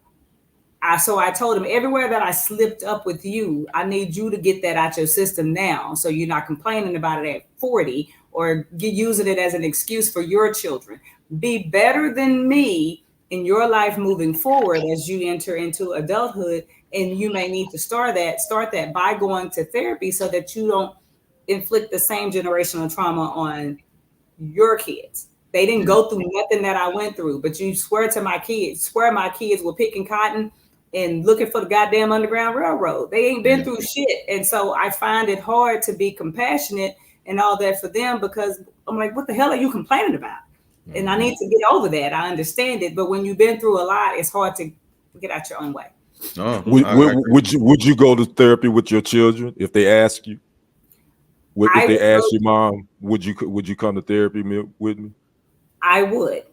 I told him, everywhere that I slipped up with you, I need you to get that out your system now, so you're not complaining about it at 40 or using it as an excuse for your children. Be better than me in your life moving forward as you enter into adulthood. And you may need to start that by going to therapy, so that you don't inflict the same generational trauma on your kids. They didn't go through nothing that I went through, but you swear my kids were picking cotton and looking for the goddamn Underground Railroad. They ain't been through shit. And so I find it hard to be compassionate and all that for them, because I'm like, what the hell are you complaining about? And I need to get over that. I understand it, but when you've been through a lot, it's hard to get out your own way. Oh, would you go to therapy with your children if they ask you? If they ask your mom, would you come to therapy with me? I would.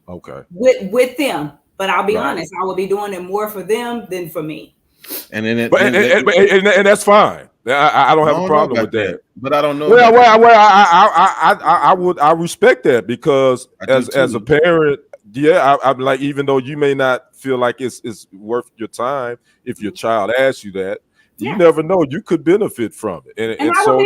Okay. With them, but I'll be honest, I would be doing it more for them than for me. And then and that's fine. I don't have a problem with that. But I don't know. Well, I respect that, because as a parent, I'm like, even though you may not feel like it's worth your time, if your child asks you that, you never know, you could benefit from it. And so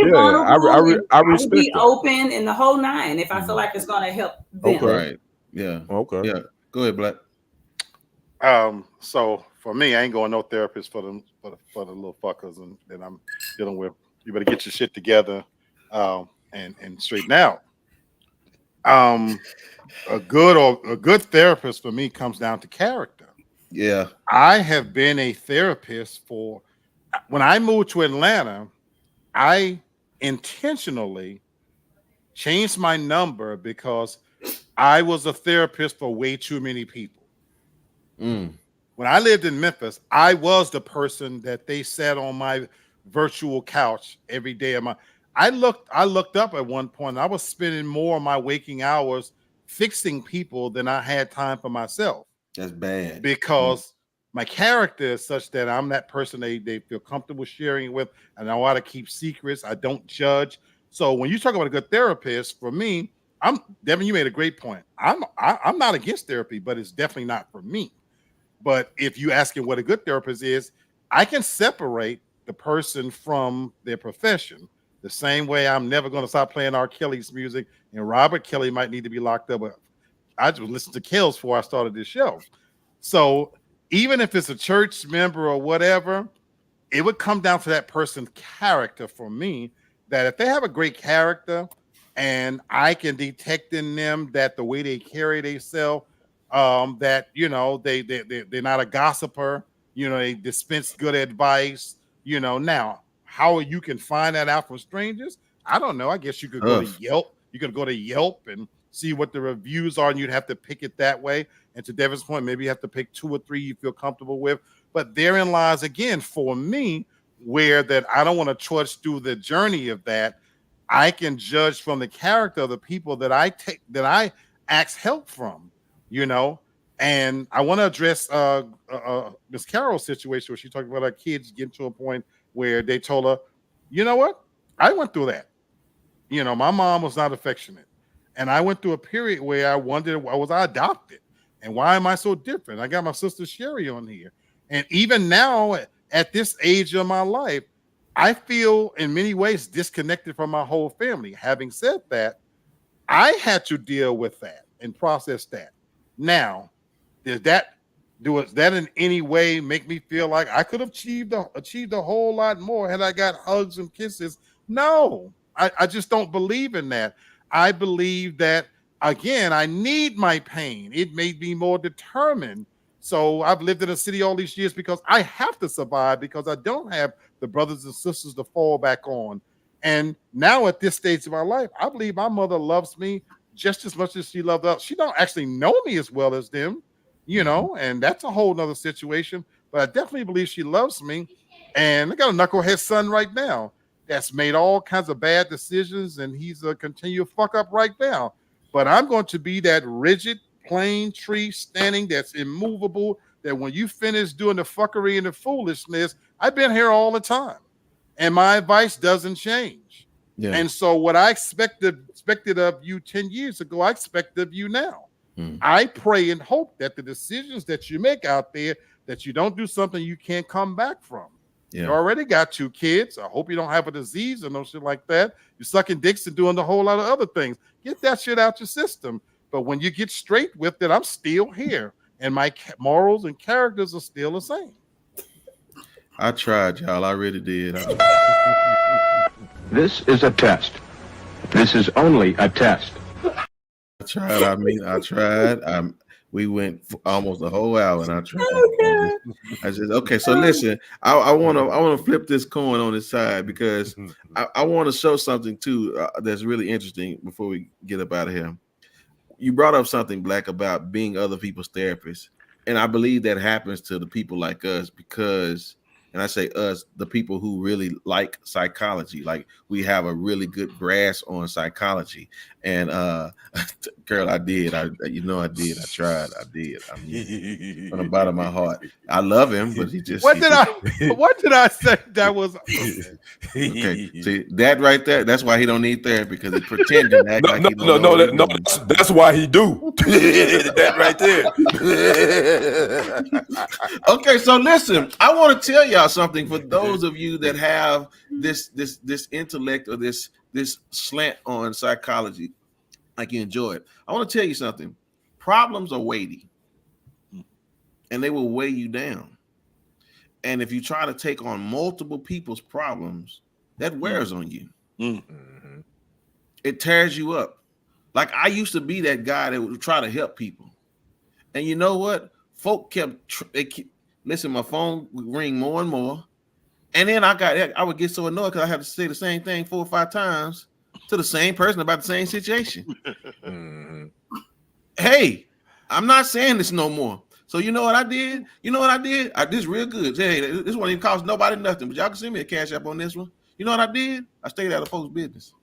I respect be that. Open in the whole nine if I feel like it's going to help them. Okay. Right. Yeah. Okay. Yeah. Go ahead, Black. So for me, I ain't going no therapist for the little fuckers and that I'm dealing with. You better get your shit together and straighten out. A good therapist for me comes down to character. Yeah. I have been a therapist when I moved to Atlanta, I intentionally changed my number because I was a therapist for way too many people. When I lived in Memphis, I was the person that they sat on my virtual couch every day of my. I looked up at one point. I was spending more of my waking hours fixing people than I had time for myself. That's bad. Because my character is such that I'm that person they feel comfortable sharing with. I know how to keep secrets. I don't judge. So when you talk about a good therapist, for me, Devin, you made a great point. I'm not against therapy, but it's definitely not for me. But if you asking what a good therapist is, I can separate the person from their profession. The same way I'm never going to stop playing R. Kelly's music, and Robert Kelly might need to be locked up. But I just listened to Kells before I started this show. So even if it's a church member or whatever, it would come down to that person's character for me, that if they have a great character and I can detect in them that the way they carry themselves, that, they're not a gossiper, they dispense good advice, now how you can find that out from strangers, I don't know. I guess you could go to Yelp. You could go to Yelp and see what the reviews are, and you'd have to pick it that way. And to Devin's point, maybe you have to pick 2 or 3 you feel comfortable with. But therein lies, again, for me, where that I don't want to trudge through the journey of that. I can judge from the character of the people that I ask help from, you know. And I want to address Miss Carol's situation where she talked about her kids getting to a point where they told her, you know what? I went through that. You know, my mom was not affectionate. And I went through a period where I wondered, why was I adopted? And why am I so different? I got my sister Sherry on here. And even now, at this age of my life, I feel in many ways disconnected from my whole family. Having said that, I had to deal with that and process that. Now, does that in any way make me feel like I could have achieved a whole lot more had I got hugs and kisses? No, I just don't believe in that. I believe that, again, I need my pain. It made me more determined. So I've lived in a city all these years because I have to survive, because I don't have the brothers and sisters to fall back on. And now at this stage of my life, I believe my mother loves me just as much as she loved us. She don't actually know me as well as them, you know, and that's a whole nother situation. But I definitely believe she loves me. And I got a knucklehead son right now that's made all kinds of bad decisions, and he's a continual fuck up right now. But I'm going to be that rigid, plain tree standing that's immovable, that when you finish doing the fuckery and the foolishness, I've been here all the time. And my advice doesn't change. Yeah. And so what I expected of you 10 years ago, I expect of you now. I pray and hope that the decisions that you make out there, that you don't do something you can't come back from. Yeah. You already got 2 kids. I hope you don't have a disease or no shit like that. You're sucking dicks and doing a whole lot of other things. Get that shit out your system. But when you get straight with it, I'm still here. And my morals and characters are still the same. I tried, y'all. I really did. This is a test. This is only a test. I tried. I tried. We went almost a whole hour, and I tried. I said, okay. So listen, I want to flip this coin on its side, because I want to show something too that's really interesting before we get up out of here. You brought up something, Black, about being other people's therapists, and I believe that happens to the people like us, because, and I say us, the people who really like psychology, like we have a really good grasp on psychology. And girl, I did. I did. I tried. I did. I mean, from the bottom of my heart, I love him, but he just. What did I say? That was okay. See that right there? That's why he don't need therapy, because he pretending to act like he don't know. That's why he do. That right there. Okay, so listen, I want to tell y'all something. For those of you that have this intellect or this slant on psychology, like you enjoy it, I want to tell you something. Problems are weighty, and they will weigh you down. And if you try to take on multiple people's problems, that wears on you. Mm-hmm. It tears you up. Like I used to be that guy that would try to help people, and you know what? Folk listen. My phone would ring more and more. And then I would get so annoyed because I had to say the same thing 4 or 5 times to the same person about the same situation. Hey, I'm not saying this no more. So you know what I did? I did real good. Hey, this won't even cost nobody nothing, but y'all can send me a cash app on this one. You know what I did? I stayed out of folks' business.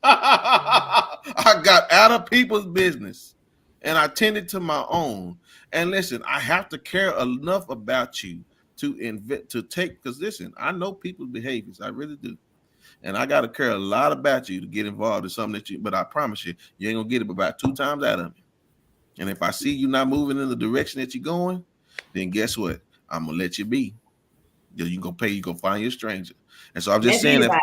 I got out of people's business and I tended to my own. And listen, I have to care enough about you to take, because listen, I know people's behaviors. I really do. And I got to care a lot about you to get involved in something but I promise you, you ain't going to get it about 2 times out of me. And if I see you not moving in the direction that you're going, then guess what? I'm going to let you be. You go pay, you go find your stranger. And so I'm just saying that.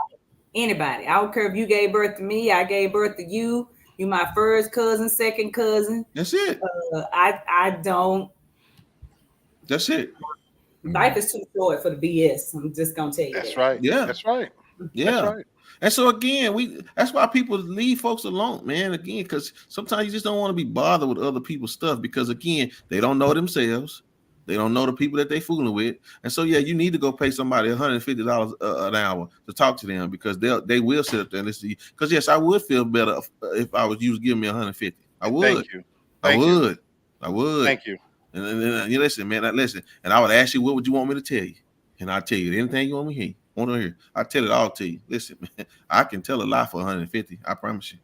Anybody. I don't care if you gave birth to me, I gave birth to you. You my first cousin, second cousin. That's it. I don't. That's it. Life is too short for the BS. I'm just gonna tell you. That's right. Yeah. That's right. Yeah. That's right. And so again, that's why people leave folks alone, man. Again, because sometimes you just don't want to be bothered with other people's stuff, because again, they don't know themselves. They don't know the people that they fooling with. And so, yeah, you need to go pay somebody $150 an hour to talk to them, because they will sit up there and listen to you. Because, yes, I would feel better if I was you was giving me $150. I would. Thank you. I would. Thank you. And you listen, man, listen. And I would ask you, what would you want me to tell you? And I'll tell you anything you want me to hear. Want to hear? I tell it all to you. Listen, man, I can tell a lie for 150. I promise you.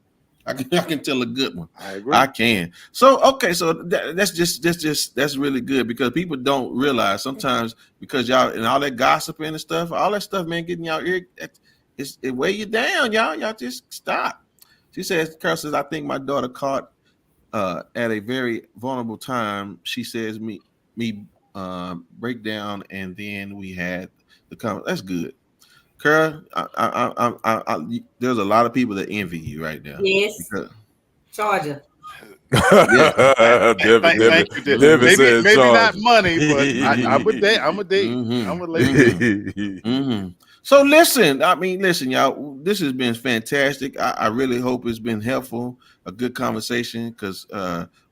I can tell a good one. I agree. I can. So okay, so that's really good because people don't realize sometimes because y'all and all that gossiping and stuff, all that stuff, man, getting y'all ear, it weigh you down, y'all. Y'all just stop. She says, Carol says, I think my daughter caught at a very vulnerable time. She says me break down, and then we had the comment. That's good. Carol, there's a lot of people that envy you right now. Yes. Because, Georgia. Thank you, Devin. Maybe not money, but I'm a date. I'm a date. Mhm. I'm a lady. Mm-hmm. So listen, y'all. This has been fantastic. I really hope it's been helpful, a good conversation, because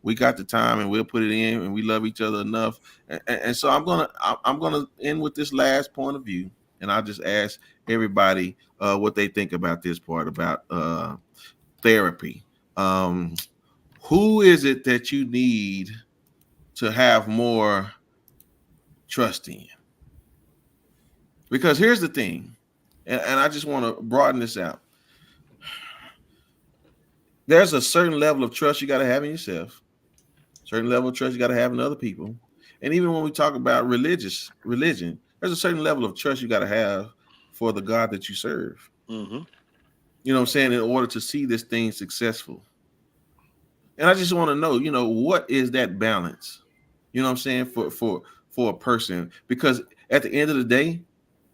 we got the time and we'll put it in, and we love each other enough. And so I'm gonna end with this last point of view, and I'll just ask everybody what they think about this part about therapy. Who is it that you need to have more trust in? Because here's the thing, and I just want to broaden this out. There's a certain level of trust you got to have in yourself, certain level of trust you got to have in other people. And even when we talk about religion, there's a certain level of trust you got to have for the God that you serve. Mm-hmm. You know what I'm saying? In order to see this thing successful. And I just want to know, what is that balance? You know what I'm saying? For a person, because at the end of the day,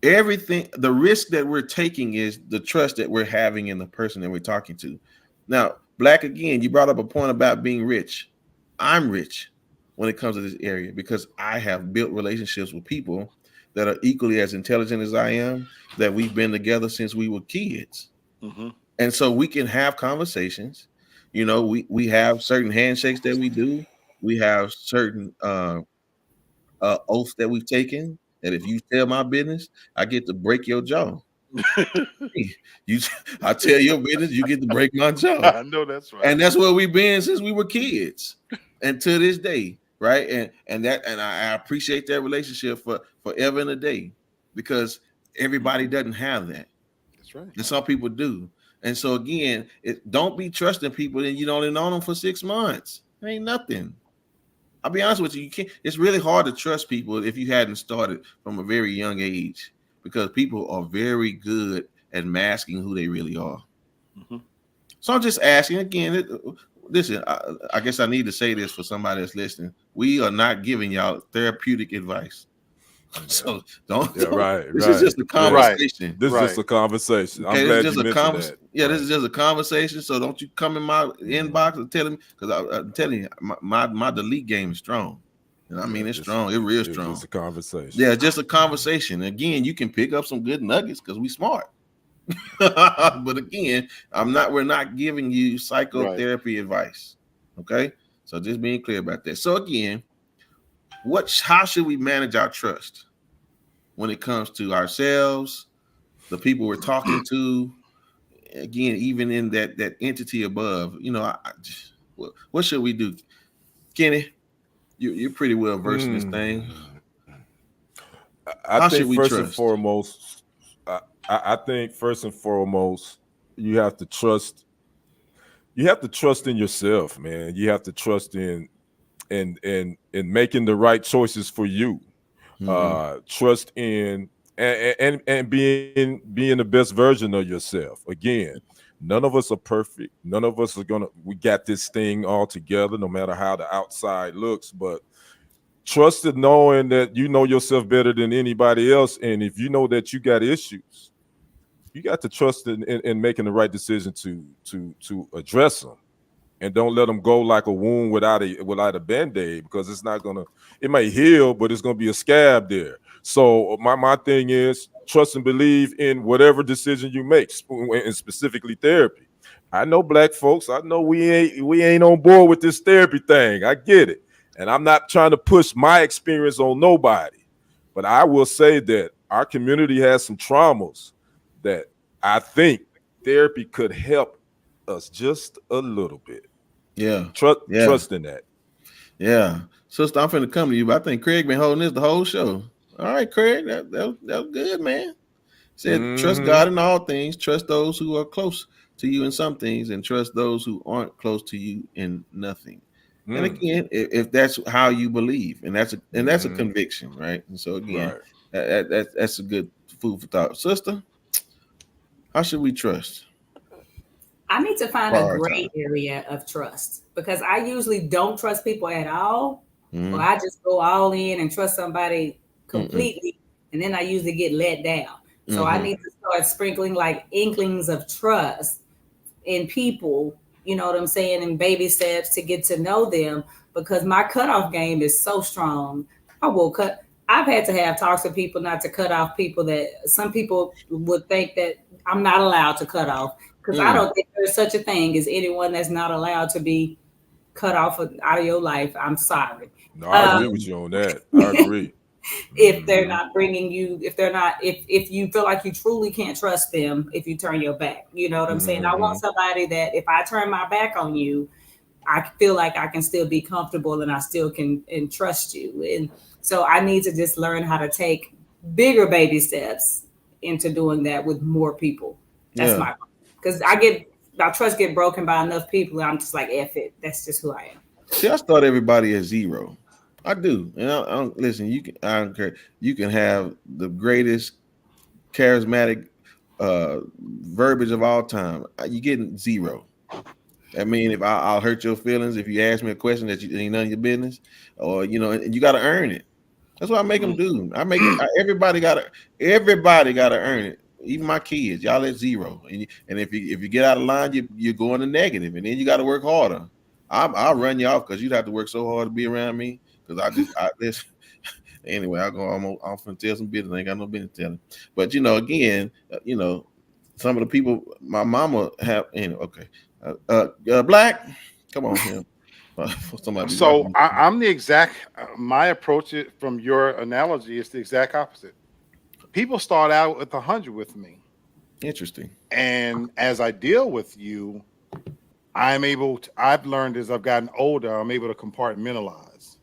everything, the risk that we're taking is the trust that we're having in the person that we're talking to. Now, Black, again, you brought up a point about being rich. I'm rich when it comes to this area because I have built relationships with people that are equally as intelligent as I am, that we've been together since we were kids. Mm-hmm. And so we can have conversations. We have certain handshakes that we do. We have certain oaths that we've taken. That if you tell my business, I get to break your jaw. I tell your business, you get to break my jaw. I know that's right. And that's where we've been since we were kids, and to this day, right? And I appreciate that relationship for forever and a day, because everybody doesn't have that. That's right. And some people do. And so again, don't be trusting people and you only know them for 6 months. It ain't nothing. I'll be honest with you. It's really hard to trust people if you hadn't started from a very young age, because people are very good at masking who they really are. Mm-hmm. So I'm just asking again. Listen, I guess I need to say this for somebody that's listening. We are not giving y'all therapeutic advice. So don't. This is just a conversation. This is just a conversation. Okay, I'm glad you mentioned that. Yeah, this is just a conversation. So don't you come in my inbox and tell me, because I'm telling you, my delete game is strong. And I mean, it's strong. It's real strong. It's a conversation. Yeah, just a conversation. Again, you can pick up some good nuggets because we smart. But again, we're not giving you psychotherapy advice. Okay, so just being clear about that. So again, how should we manage our trust when it comes to ourselves, the people we're talking to? Again, even in that entity above, what should we do? Kenny, you're pretty well versed in this thing. I think first and foremost, I think first and foremost, you have to trust. You have to trust in yourself, man. You have to trust in making the right choices for you. Mm-hmm. Trust in and being the best version of yourself. Again, none of us are perfect. None of us we got this thing all together, no matter how the outside looks. But trust in knowing that you know yourself better than anybody else. And if you know that you got issues, you got to trust in making the right decision to address them. And don't let them go like a wound without a Band-Aid, because it may heal, but it's gonna be a scab there. So my thing is trust and believe in whatever decision you make, and specifically therapy. I know Black folks, I know we ain't on board with this therapy thing. I get it. And I'm not trying to push my experience on nobody, but I will say that our community has some traumas that I think therapy could help us just a little bit. Yeah. Trust in that. Yeah. Sister, I'm finna come to you, but I think Craig been holding this the whole show. All right, Craig, that was good, man. Said, trust God in all things, trust those who are close to you in some things, and trust those who aren't close to you in nothing. And again, if that's how you believe, and that's a conviction, right? And so again, that's a good food for thought. Sister, how should we trust? I need to find a gray area of trust, because I usually don't trust people at all, or I just go all in and trust somebody completely, and then I usually get let down. So I need to start sprinkling like inklings of trust in people, you know what I'm saying, in baby steps to get to know them, because my cutoff game is so strong. I've had to have talks with people not to cut off people that some people would think that I'm not allowed to cut off, because I don't think there's such a thing as anyone that's not allowed to be cut off out of your life. I'm sorry. No, I agree with you on that. I agree. If they're not bringing you, if you feel like you truly can't trust them, if you turn your back, you know what I'm saying? I want somebody that if I turn my back on you, I feel like I can still be comfortable and I still can and trust you. And so I need to just learn how to take bigger baby steps into doing that with more people. That's because my trust get broken by enough people. And I'm just like, F it. That's just who I am. See, I start everybody at 0. I do. And I don't listen. I don't care. You can have the greatest charismatic verbiage of all time. You getting 0. I mean, if I'll hurt your feelings if you ask me a question that ain't none of your business, or and you got to earn it. That's what I make them do. Everybody got to earn it. Even my kids, y'all at 0. And if you get out of line, you're going to negative, and then you got to work harder. I'll run you off because you'd have to work so hard to be around me. Because anyway, I'm finna tell some business. I ain't got no business telling. But again, some of the people my mama have. Okay, Black, come on here. So I'm the exact. My approach from your analogy is the exact opposite. People start out with 100 with me. Interesting. And as I deal with you, I've learned as I've gotten older, I'm able to compartmentalize.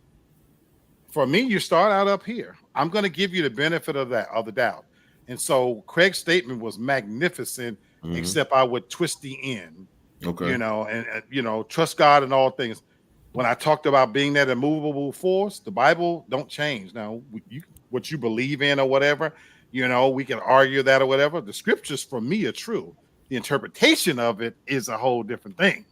For me, you start out up here. I'm going to give you the benefit of the doubt. And so Craig's statement was magnificent, except I would twist the end. Okay. And trust God in all things. When I talked about being that immovable force, the Bible don't change. Now, what you believe in or whatever, we can argue that or whatever. The scriptures for me are true. The interpretation of it is a whole different thing.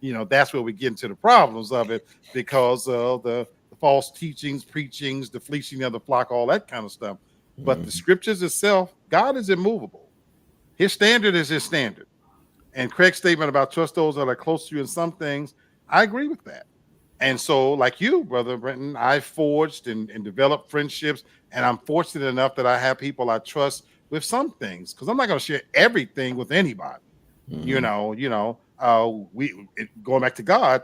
That's where we get into the problems of it because of the false teachings, preachings, the fleecing of the flock, all that kind of stuff. But the scriptures itself, God is immovable. His standard is his standard. And Craig's statement about trust those that are close to you in some things, I agree with that. And so, like you, Brother Brenton, I forged and developed friendships, and I'm fortunate enough that I have people I trust with some things, because I'm not going to share everything with anybody. Going back to God,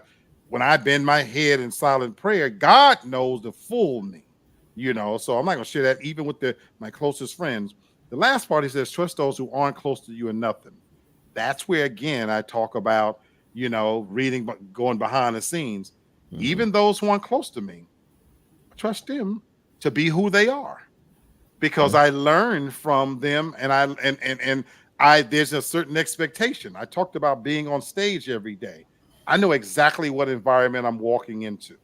when I bend my head in silent prayer, God knows the full me, so I'm not going to share that even with my closest friends. The last part, he says, trust those who aren't close to you in nothing. That's where, again, I talk about, reading, going behind the scenes. Even those who aren't close to me, I trust them to be who they are, because I learned from them, and there's a certain expectation. I talked about being on stage every day. I know exactly what environment I'm walking into.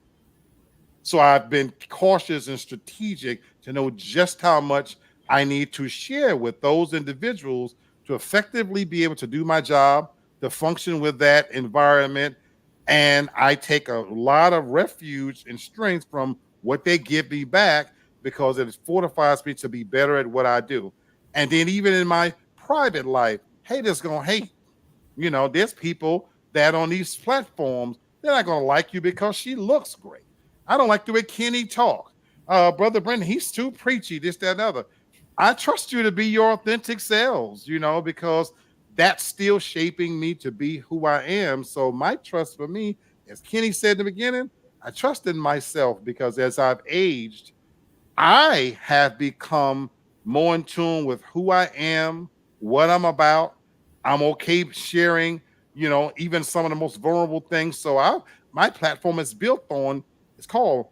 So I've been cautious and strategic to know just how much I need to share with those individuals to effectively be able to do my job, to function with that environment. And I take a lot of refuge and strength from what they give me back, because it fortifies me to be better at what I do. And then even in my private life, haters gonna hate. There's people that on these platforms, they're not gonna like you because she looks great. I don't like the way Kenny talk. Brother Brendan, he's too preachy, this, that, and other. I trust you to be your authentic selves, because that's still shaping me to be who I am. So my trust for me, as Kenny said in the beginning, I trust in myself, because as I've aged, I have become more in tune with who I am, what I'm about. I'm okay sharing, even some of the most vulnerable things. So my platform is built on, it's called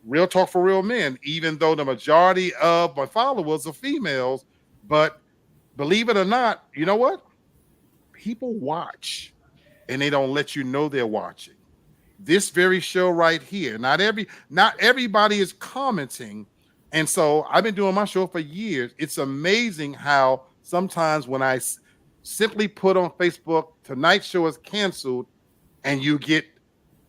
Real Talk for Real Men, even though the majority of my followers are females, but believe it or not, you know what? People watch and they don't let you know they're watching. This very show right here. Not everybody is commenting. And so I've been doing my show for years. It's amazing how sometimes when I simply put on Facebook, tonight's show is canceled, and you get,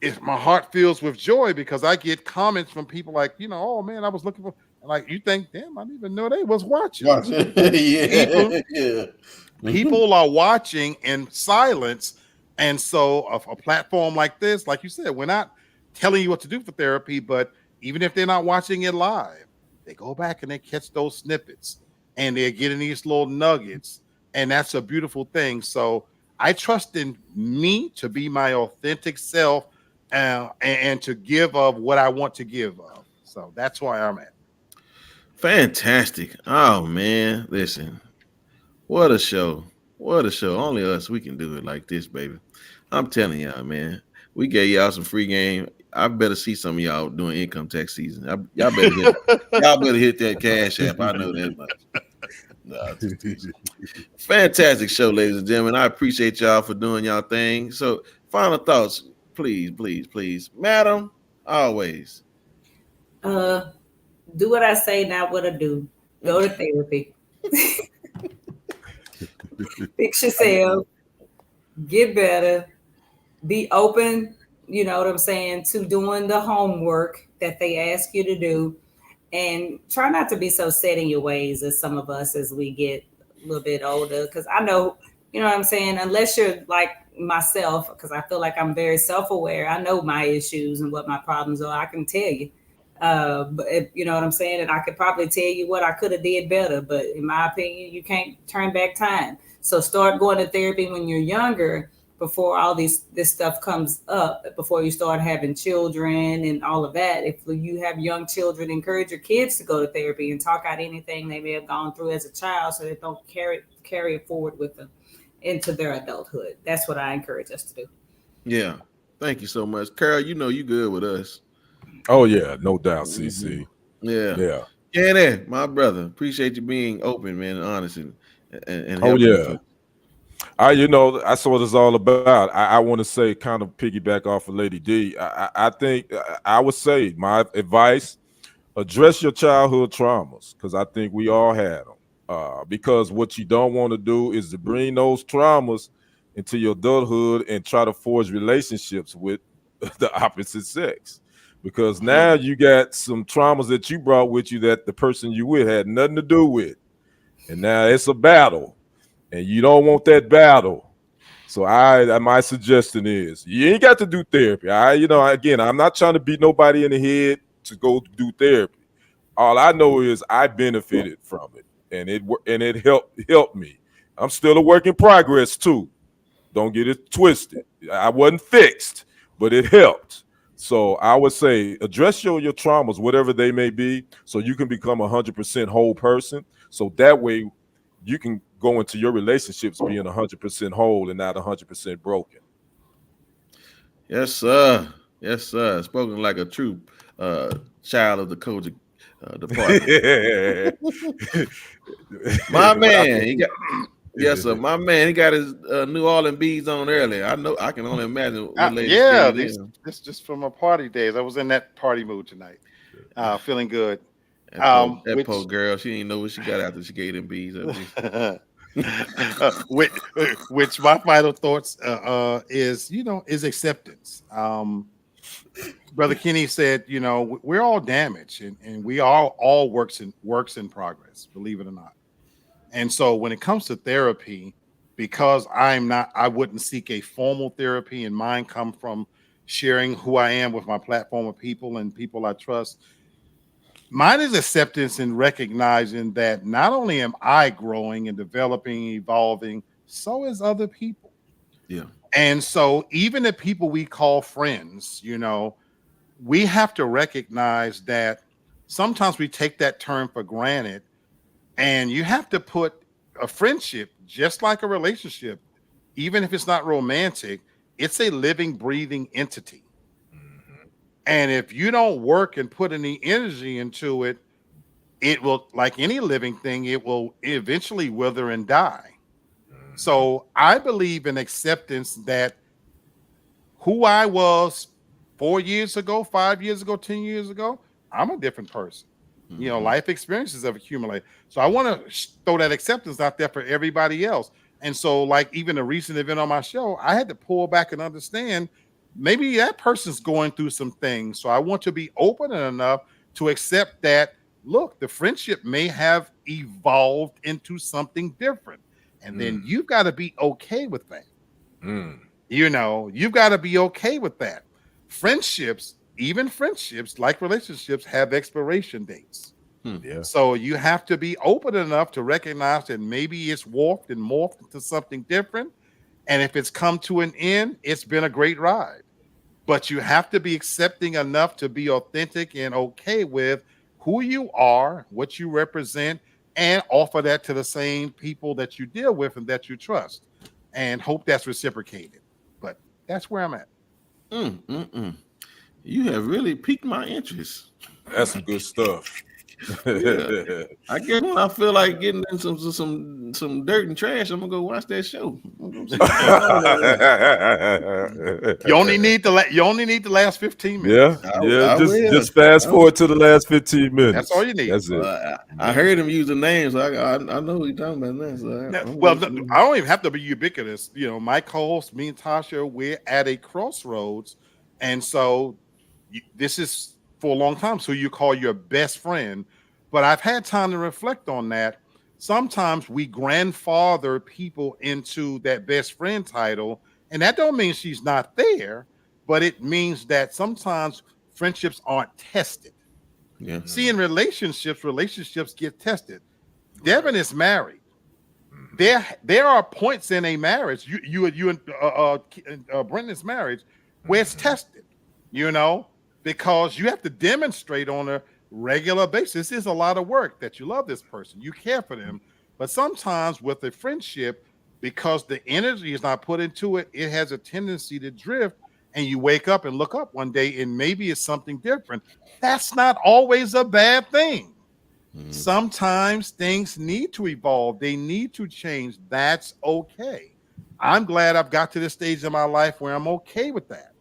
if my heart fills with joy because I get comments from people like, oh man, I was looking for, like, you think, damn, I didn't even know they was watching. Yeah. People are watching in silence. And so a platform like this, like you said, we're not telling you what to do for therapy, but even if they're not watching it live, they go back and they catch those snippets and they're getting these little nuggets. And that's a beautiful thing. So I trust in me to be my authentic self and to give of what I want to give of. So that's where I'm at. Fantastic. Oh man, listen. What a show. What a show. Only us, we can do it like this, baby. I'm telling y'all, man. We gave y'all some free game. I better see some of y'all doing income tax season. Y'all better hit that Cash App. I know that much. No, fantastic show, ladies and gentlemen. I appreciate y'all for doing y'all thing. So, final thoughts, please, madam. Always. Do what I say, not what I do. Go to therapy. Fix yourself. Get better. Be open. You know what I'm saying, to doing the homework that they ask you to do. And try not to be so set in your ways as some of us as we get a little bit older. Because I know, you know what I'm saying, unless you're like myself, because I feel like I'm very self-aware. I know my issues and what my problems are. I can tell you. But you know what I'm saying? And I could probably tell you what I could have did better. But in my opinion, you can't turn back time. So start going to therapy when you're younger, before all this stuff comes up, before you start having children and all of that. If you have young children, encourage your kids to go to therapy and talk out anything they may have gone through as a child, so they don't carry it forward with them into their adulthood. That's what I encourage us to do. Yeah. Thank you so much. Carol, you know you good with us. Oh yeah, no doubt, CC. Yeah. Yeah, my brother. Appreciate you being open, man, and honest and oh yeah. That's what it's all about. I want to say, kind of piggyback off of Lady D. I think I would say my advice: address your childhood traumas, because I think we all had them. Because what you don't want to do is to bring those traumas into your adulthood and try to forge relationships with the opposite sex. Because now you got some traumas that you brought with you that the person you with had nothing to do with, and now it's a battle. And you don't want that battle. So my suggestion is you ain't got to do therapy. Again, I'm not trying to beat nobody in the head to go do therapy. All I know is I benefited from it, and it helped me. I'm still a work in progress too. Don't get it twisted. I wasn't fixed, but it helped. So I would say address your traumas, whatever they may be, so you can become 100% whole person. So that way you can go into your relationships being 100% whole and not 100% broken. Yes, sir. Yes, sir. Spoken like a true child of the Kojic department. My man, yes, sir. My man, he got his New Orleans beads on earlier. I know. I can only imagine. This just from my party days. I was in that party mood tonight, feeling good. That poor girl, she didn't know what she got after she gave them beads. Which my final thoughts is acceptance. Brother Kenny said, we're all damaged and we are all works in progress, believe it or not. And so when it comes to therapy, because I wouldn't seek a formal therapy, and mine come from sharing who I am with my platform of people and people I trust. Mine is acceptance and recognizing that not only am I growing and developing, evolving, so is other people. Yeah. And so even the people we call friends, we have to recognize that sometimes we take that term for granted, and you have to put a friendship, just like a relationship, even if it's not romantic, it's a living, breathing entity. And if you don't work and put any energy into it, it will, like any living thing, it will eventually wither and die. So I believe in acceptance that who I was 4 years ago, 5 years ago, 10 years ago, I'm a different person. You know, life experiences have accumulated. So I want to throw that acceptance out there for everybody else. And so, like even a recent event on my show, I had to pull back and understand maybe that person's going through some things. So I want to be open enough to accept that, look, the friendship may have evolved into something different. And then you've got to be okay with that. You know, you've got to be okay with that. Friendships, even friendships, like relationships, have expiration dates. Yeah. So you have to be open enough to recognize that maybe it's morphed into something different. And if it's come to an end, it's been a great ride. But you have to be accepting enough to be authentic and okay with who you are, what you represent, and offer that to the same people that you deal with and that you trust, and hope that's reciprocated. But that's where I'm at. You have really piqued my interest. That's some good stuff. Yeah. I guess when I feel like getting into some dirt and trash, I'm gonna go watch that show. You only need the last 15 minutes. Yeah. Just fast forward to the last 15 minutes. That's all you need. That's it. I heard him use the names. So I know who you're talking about now. So I don't even have to be ubiquitous. You know, my co-host, me and Tasha, we're at a crossroads, and so this is for a long time. So you call your best friend, but I've had time to reflect on that. Sometimes we grandfather people into that best friend title, and that don't mean she's not there, but it means that sometimes friendships aren't tested. Yeah. See, in relationships get tested. Devin is married. There are points in a marriage, you and Brendan's marriage, where it's tested, you know, because you have to demonstrate on a regular basis. This is a lot of work that you love this person, you care for them. But sometimes with a friendship, because the energy is not put into it, it has a tendency to drift, and you wake up and look up one day and maybe it's something different. That's not always a bad thing. Sometimes things need to evolve. They need to change. That's okay. I'm glad I've got to this stage in my life where I'm okay with that.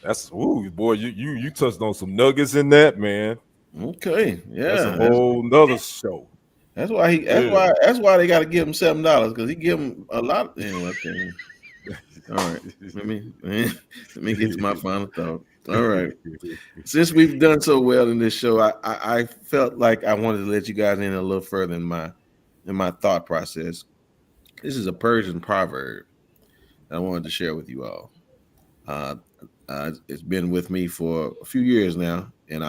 That's boy, you touched on some nuggets in that, man. Okay, yeah, that's a whole nother show. That's why that's why they got to give him $7 because he give him a lot. Anyway, all right, let me get to my final thought. All right, since we've done so well in this show, I felt like I wanted to let you guys in a little further in my thought process. This is a Persian proverb I wanted to share with you all. It's been with me for a few years now, and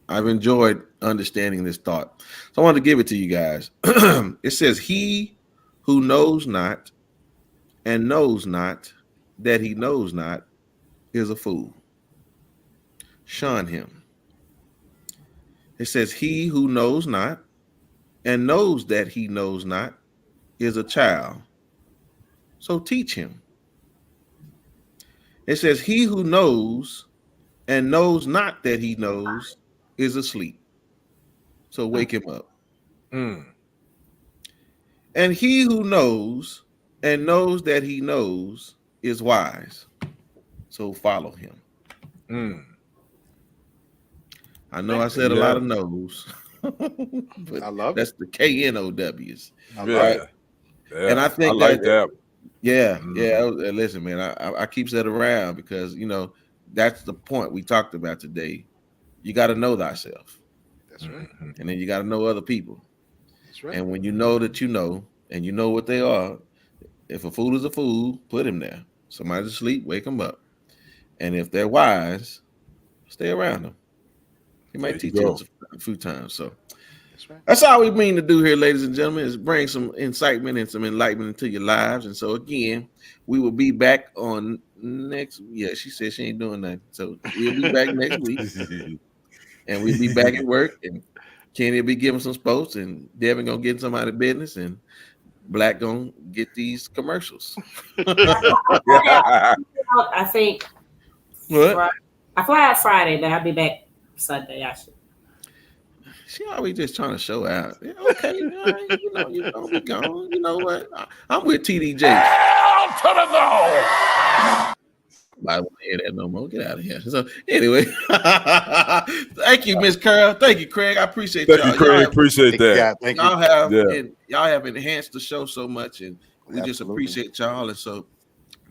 I've enjoyed understanding this thought. So I want to give it to you guys. It says, "He who knows not and knows not that he knows not is a fool. Shun him." It says, "He who knows not and knows that he knows not is a child. So teach him." It says, "He who knows and knows not that he knows is asleep. So wake him up. And he who knows and knows that he knows is wise. So follow him." I know I said a lot of no's, but I love that's the KNOWs. Yeah. And I think I like that. Yeah. Listen, man, I keep that around because, you know, that's the point we talked about today. You got to know thyself. That's right. And then you got to know other people. That's right. And when you know that you know, and you know what they are, if a fool is a fool, put him there. Somebody's asleep, wake them up. And if they're wise, stay around them. He might teach you a few times. So that's all we mean to do here, ladies and gentlemen, is bring some incitement and some enlightenment into your lives. And so again, we will be back on next. Yeah, she said she ain't doing nothing. So we'll be back next week. And we'll be back at work. And Kenny will be giving some sports, and Devin gonna get somebody business, and Black gonna get these commercials. I think what? I fly out Friday, but I'll be back Sunday. I should. She always just trying to show out. Yeah, okay, all right, you know, we gone. You know what? I'm with TD Jakes. I don't want to hear that no more. Get out of here. So anyway, thank you, Miss Curl. Thank you, Craig. I appreciate y'all. Thank you, Craig. Appreciate that. Yeah, thank you. Y'all have enhanced the show so much, and we just Absolutely. appreciate y'all. And so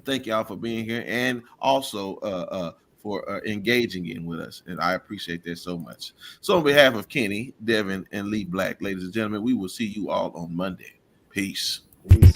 thank y'all for being here, and also for engaging in with us. And I appreciate that so much. So on behalf of Kenny, Devin, and Lee Black, ladies and gentlemen, we will see you all on Monday. Peace. Peace.